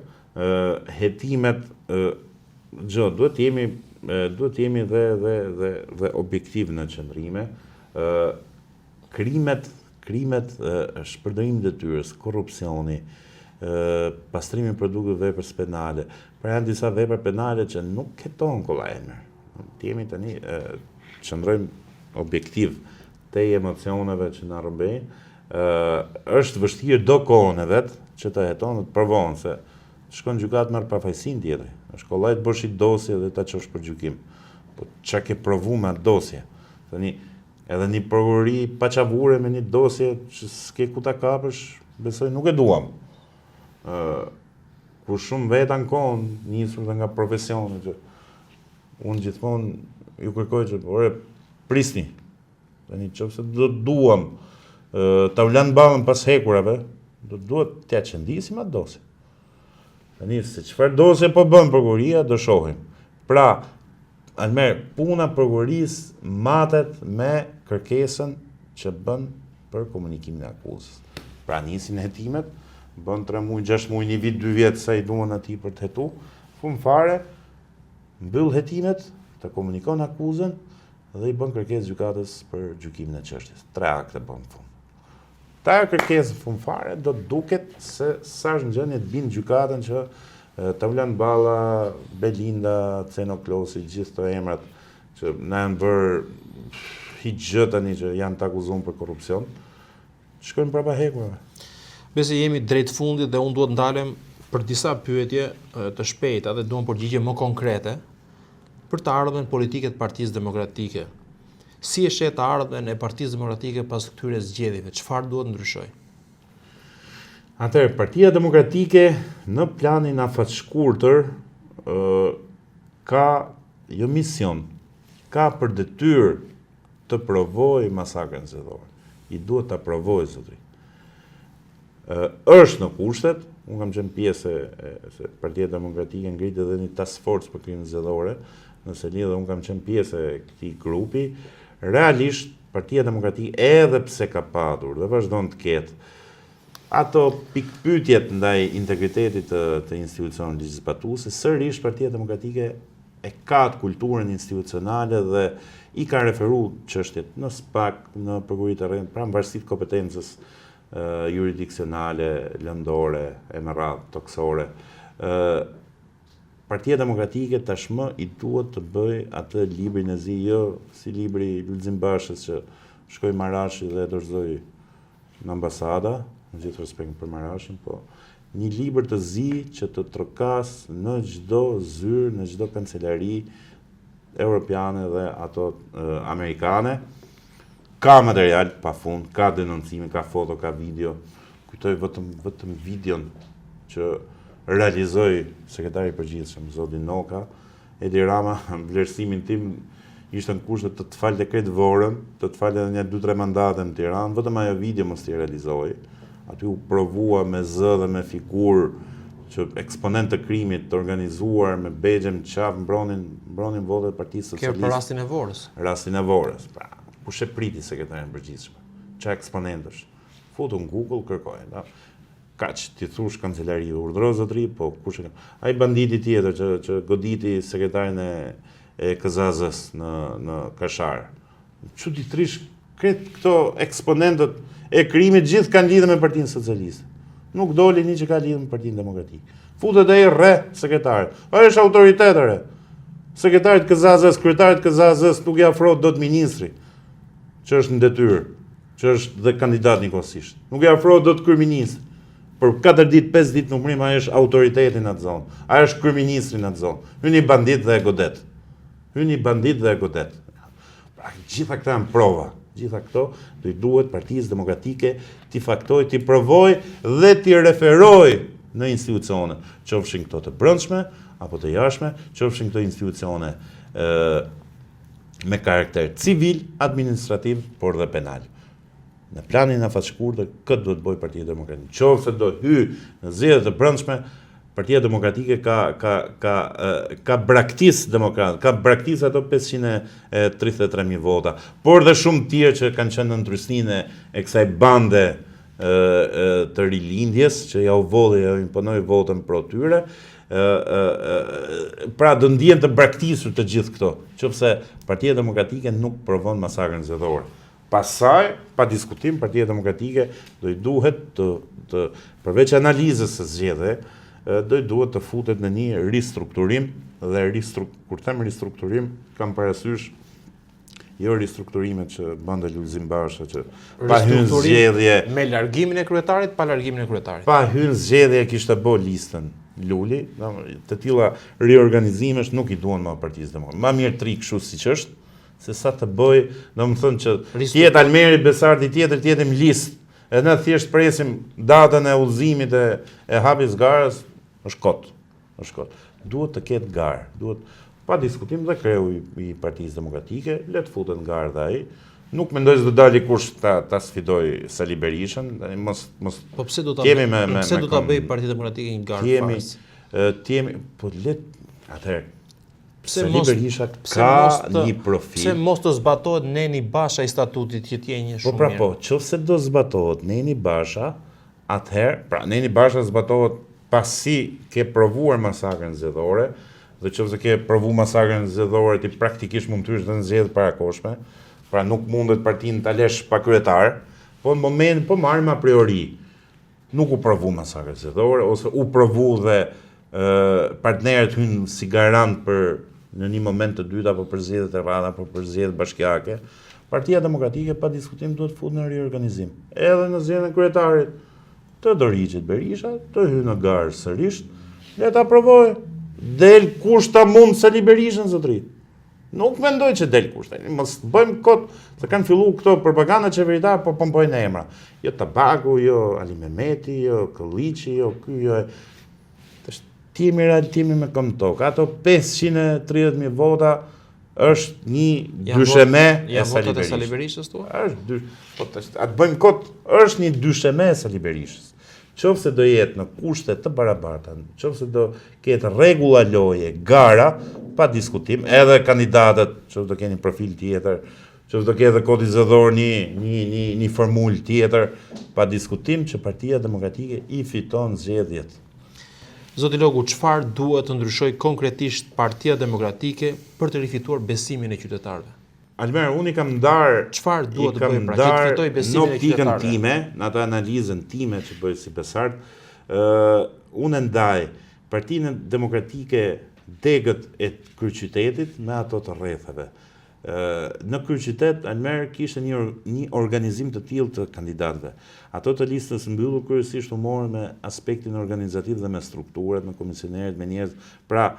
Hetimet duhet të jemi dhe objektiv në qëndrime. Krimet, shpërdorim detyrës, korrupsioni, pastrimi i produkteve veprës penale, pra janë disa vepra penale që nuk jeton kolla emër. Të jemi tani qëndrojmë objektiv te emocioneve që na rrobejnë. Është vështirë do kohën e vet që të jeton dhe të provon se shkon gjykat merr pafajsin tjetër. Është kollaj të bësh dosje dhe ta çosh për gjykim. Po çka ke provu me atë dosje? Tani edhe një prokurori pa çavure me një dosje që s'ke ku ta kapësh, besoj nuk e duam. Kur shumë veta në kohën nisur dhe nga profesioni që unë gjithmonë ju kërkoj që prisni. Tani nëse do duam ta ulan ballën pas hekurave, do duhet t'ja qëndisim atë dosje. Tani se çfarë dosje po bën prokuroria do shohim. Pra, puna prokurorisë matet me kërkesën që bën për komunikimin e akuzës. Pra nisin hetimet, bën 3 muaj, 6 muaj, 1 vit, 2 vjet sa i duan atij për të hetu. Fund fare mbyll hetimet, të komunikon akuzën dhe i bën kërkesë gjykatës për gjykimin e çështjes. 3 akte bën fund. Ta kërkesë fund fare do të duket se sa është ngjënie të bind gjykatën që Tavlan Balla, Belinda, Ceno Klosi, gjithë të emrat që na janë bërë hiç tani që janë të akuzuar për korrupsion, shkojnë prapa hekurave. Besoj jemi drejt fundit dhe unë duhet ndalem për disa pyetje të shpejta dhe duam përgjigje më konkrete për të ardhmen politike të Partisë Demokratike. Si e shet të ardhmen e Partisë Demokratike pas këtyre zgjedhjeve? Çfarë duhet ndryshoj? Atëherë, Partia Demokratike në planin afatshkurtër ka jo mision, ka për detyrë të provojë masakrën zgjedhore. I duhet ta provojë zotëri. Është në kushtet, unë kam qenë pjesë se Partia Demokratike ngritë edhe një task force për krimën zgjedhore, nëse lidhe unë kam qenë pjesë e këtij grupi. Realisht, Partia Demokratike edhe pse ka patur dhe vazhdon të ketë ato pikpyetjet ndaj integritetit të institucionit legjislatuse, sërish Partia Demokratike e ka të kulturën institucionale dhe i ka referuar çështjet në SPAK, në prokurori të rrethë, pra varësisht kompetencës jurisdiksionale, lëndore, e me radhë toksore. Partia Demokratike tashmë i duhet të bëj atë librin e zi, jo si libri Lulzim Bashës që shkoi Marashi dhe dorëzoi në ambasada, në gjithë respekt për Marashin, po një libër të zi që të trokas në çdo zyrë, në çdo kancelari europiane dhe ato amerikane. Ka material pafund, ka denoncime, ka foto, ka video. Kujtoj vetëm videon që realizoi sekretari i përgjithshëm zoti Noka, Edi Rama, vlerësimin tim ishte në kushte të falë dekret vorën, të falë edhe një 2-3 mandate në Tiranë, vetëm ajo video mos t'i realizoi. Aty u provua me zë dhe me figurë që eksponent të krimit të organizuar me begjem qaf mbronin votet Partisë Socialiste. Kjo për rastin e Vorës. Rastin e Vorës. Pra, kush e priti sekretarin përgjithshëm? Çfarë eksponentësh? Futu në Google, kërkoj. Kaq ti thush kancelari urdhëro zotëri, po kush e ai banditi tjetër që goditi sekretarin e KZZ-s në Kashar. Çuditërisht këto eksponentët e krimit gjithë kanë lidhje me Partinë Socialiste. Nuk doli një që ka lidhje me Partinë Demokratike. Futet ai rre sekretarit. Ai është autoritet re. Sekretarit KZZ-s, kryetarit KZZ-s nuk i afrohet dot ministri, që është në detyrë, që është dhe kandidat njëkohësisht. Nuk i afrohet dot kryeministri. Për 4 ditë, 5 ditë numërim ai është autoriteti në atë zonë. Ai është kryeministri në atë zonë. Hyni bandit dhe e godet. Hyni bandit dhe e godet. Pra, gjitha këta janë prova. Gjitha këto do i duhet Partisë Demokratike t'i faktoj, t'i provoj dhe t'i referoj në institucione, qofshin këto të brendshme apo të jashtme, qofshin këto institucione me karakter civil, administrativ, por dhe penal. Në planin e afatshkurtër këtë duhet bëj Partia Demokratike. Qofse do hy në zgjedhjet e brendshme, Partia Demokratike ka braktis demokrat, ka braktis ato 533.000 vota, por dhe shumë tjerë që kanë qenë në ndrysninë e kësaj bande të rilindjes, që ja u vodhi e imponoi votën pro tyre. Pra do ndjen të braktisur të gjithë këto, qofse Partia Demokratike nuk provon masakrën zgjedhore. Pasaj, pa diskutim, Partia Demokratike do i duhet të përveç analizës së zgjedhjeve, do i duhet të futet në një ristrukturim dhe kur them ristrukturim, kam parasysh jo ristrukturimet që bën Lulzim Basha që pa hyrë zgjedhje me largimin e kryetarit, pa largimin e kryetarit. Pa hyrë zgjedhje kishte bë listën Luli, të tilla riorganizimesh nuk i duan më Partisë Demokratike. Ma mirë tri kështu siç është, se sa të bëj, domethënë që tjetë Almeri Besardi tjetër listë, e ne thjesht presim datën e udhëzimit e hapjes garës, është kot. Duhet të ketë garë, duhet pa diskutim dhe kreu i Partisë Demokratike, le të futet në garë dhe ai. Nuk mendoj se do dali kush ta sfidoj Sali Berishën, po pse do ta bëj Partia Demokratike një garë fars? Po atëherë Sali Berisha ka një profil. Pse mos të zbatohet Neni Basha i statutit që t'je një shumë mirë? Po, qofse do zbatohet Neni Basha, atëherë, pra Neni Basha zbatohet pasi ke provuar masakrën zgjedhore, dhe qofse ke provu masakrën zgjedhore ti praktikisht mund të hysh në zgjedhje parakoshme, pra nuk mundet partinë ta lesh pa kryetar, po në moment po marrim a priori. Nuk u provu masakrën zgjedhore ose u provu dhe partnerët hynë si garant për në një moment të dytë apo për zgjedhjet e radha apo për zgjedhjet bashkiake. Partia Demokratike pa diskutim duhet futet në riorganizim. Edhe në zgjedhjen e kryetarit të Dorigjit Berisha, të hyjë në garë sërish, le ta provojë. Del kush ta mund Sali Berishën zotëri. Nuk mendoj që del kush. Mos bëjmë kot, se kanë filluar këto propaganda qeveritare, po pompojnë emra. Jo Tabaku, jo Ali Mehmeti, jo Kolliçi, jo ky, jo Timi me Komtok. Ato 530.000 vota është një dysheme e Sali Berishës tua? Atë bëjmë kot, është një dysheme e Sali Berishës. Qofse do jetë në kushte të barabarta, qofse do ketë rregulla loje, gara, pa diskutim, edhe kandidatët, qofse do keni profil tjetër, qofse do ketë kodi zgjedhor një formulë tjetër, pa diskutim që Partia Demokratike i fiton zgjedhjet. Zoti Logu, çfarë duhet të ndryshojë konkretisht Partia Demokratike për të rifituar besimin e qytetarëve? Almer, unë i kam ndarë çfarë duhet të bëjmë pra që të fitoj besimin e qytetarëve? Time, në atë analizën time që bëj si Besart, unë ndaj Partinë Demokratike degët e kryeqytetit me ato të rrethave. Në kryeqytet Almer kishte një organizim të tillë të kandidatëve. Ato të listës mbyllur kryesisht u morën me aspektin organizativ dhe me strukturat, me komisionerët, me njerëz. Pra,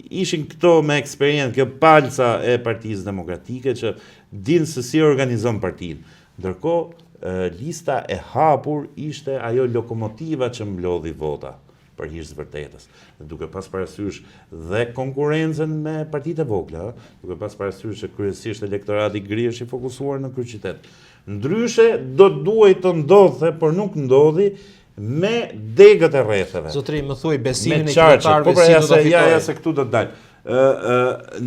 ishin këto me eksperiencë, kjo palca e Partisë Demokratike që dinë se si organizon partinë. Ndërkohë, lista e hapur ishte ajo lokomotiva që mblodhi vota për hir të vërtetës. Duke pas parasysh dhe konkurrencën me partitë e vogla, duke pas parasysh që kryesisht elektorati gri është i fokusuar në kryeqytet. Ndryshe do duhej të ndodhte, por nuk ndodhi me degët e rrethave. Zotri, më thuaj besimin e qytetarëve si do ta fitojë. Ja, se këtu do të dalë.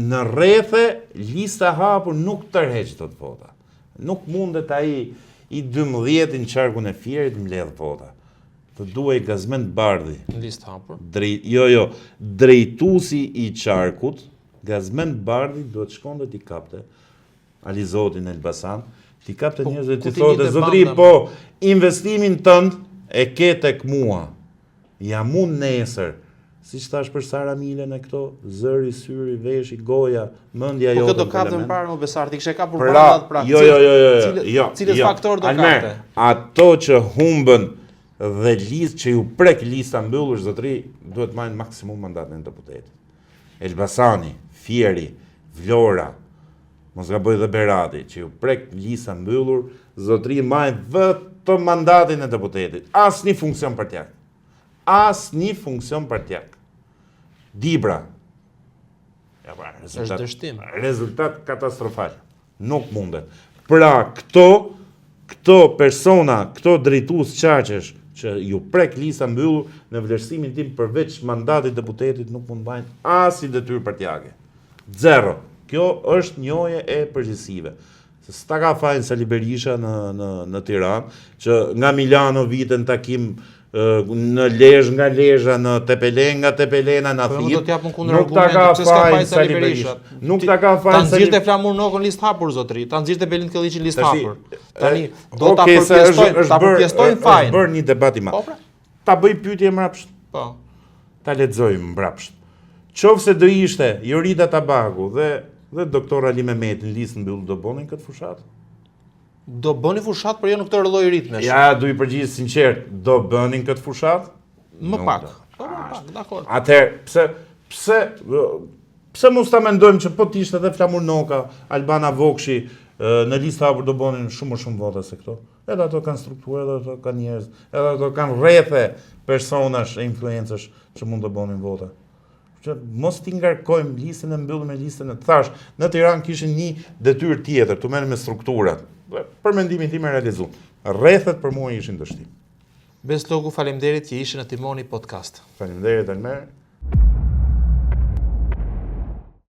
Në rrethe lista hapur nuk tërheq dot vota. Nuk mundet ai i 12 në qarkun e Fierit mbledh vota. Të duhej Gazmend Bardhi. Listë hapur. Drejtuesi i qarkut, Gazmend Bardhi duhet shkonte t'i kapte Alizotin Elbasan, t'i kapte njerëz dhe t'i thotë zotri, po investimin tënd e ke tek mua. Jam unë nesër. Si thash për Sara Milen e këto, zëri, syri, veshi, goja, mendja jote. Po këtë do kapte më parë më Besarti, kishe kapur bandat pra. Jo. Cilët faktor do kapte? Ato që humbën dhe listë që ju prek lista mbyllur zotri, duhet marrin maksimum mandatin e deputetit. Elbasani, Fieri, Vlora, mos gaboj dhe Berati, që ju prek lista mbyllur, zotri marrin vetëm mandatin e deputetit. Asnjë funksion partijak. Asnjë funksion partijak. Dibra. Ja, pra, është dështim. Rezultat katastrofal. Nuk mundet. Pra këto këto persona, këto drejtues qaqesh që ju prek lista mbyllur në vlerësimin tim përveç mandatit deputetit nuk mund bajnë asnjë detyrë partijake. Zero. Kjo është njohje e përgjegjësive. Se s'ta ka fajin Sali Berisha në Tiranë, që nga Milano vite në takim në Lezhë nga Lezhë, në Tepelen nga Tepelena, në Afit. Nuk ta ka fajin Sali Berisha. Nuk ta ka fajin Sali Berisha. Ta nxirrte Flamur Nokën listë hapur zotri. Ta nxirrte Belind Kelliçin listë hapur. Tani do ta përpjestojnë fajin. Është bërë një debat i madh. Ta bëj pyetje mbrapsht. Po. Ta lexojmë mbrapsht. Qofse do ishte Jorita Tabaku dhe doktor Ali Mehmeti në listë mbyllur do bënin këtë fushat? Do bëni fushat, por jo në këtë lloj ritmesh. Ja, do i përgjigj sinqert, do bënin këtë fushat? Më pak. Po, më pak, dakor. Atëherë, pse mos ta mendojmë që po të ishte edhe Flamur Noka, Albana Vokshi në listë hapur do bënin shumë vota se këto. Edhe ato kanë strukturë, edhe ato kanë njerëz, edhe ato kanë rrethe personash e influencësh që mund të bënin vota. Që mos t'i ngarkojmë listën e mbyllur me listën e thash. Në Tiranë kishin një detyrë tjetër, të merren me strukturat. Për mendimin tim e realizuar. Rrethet për mua ishin dështim. Beslogu, faleminderit që ishe në Timoni Podcast. Faleminderit Almer.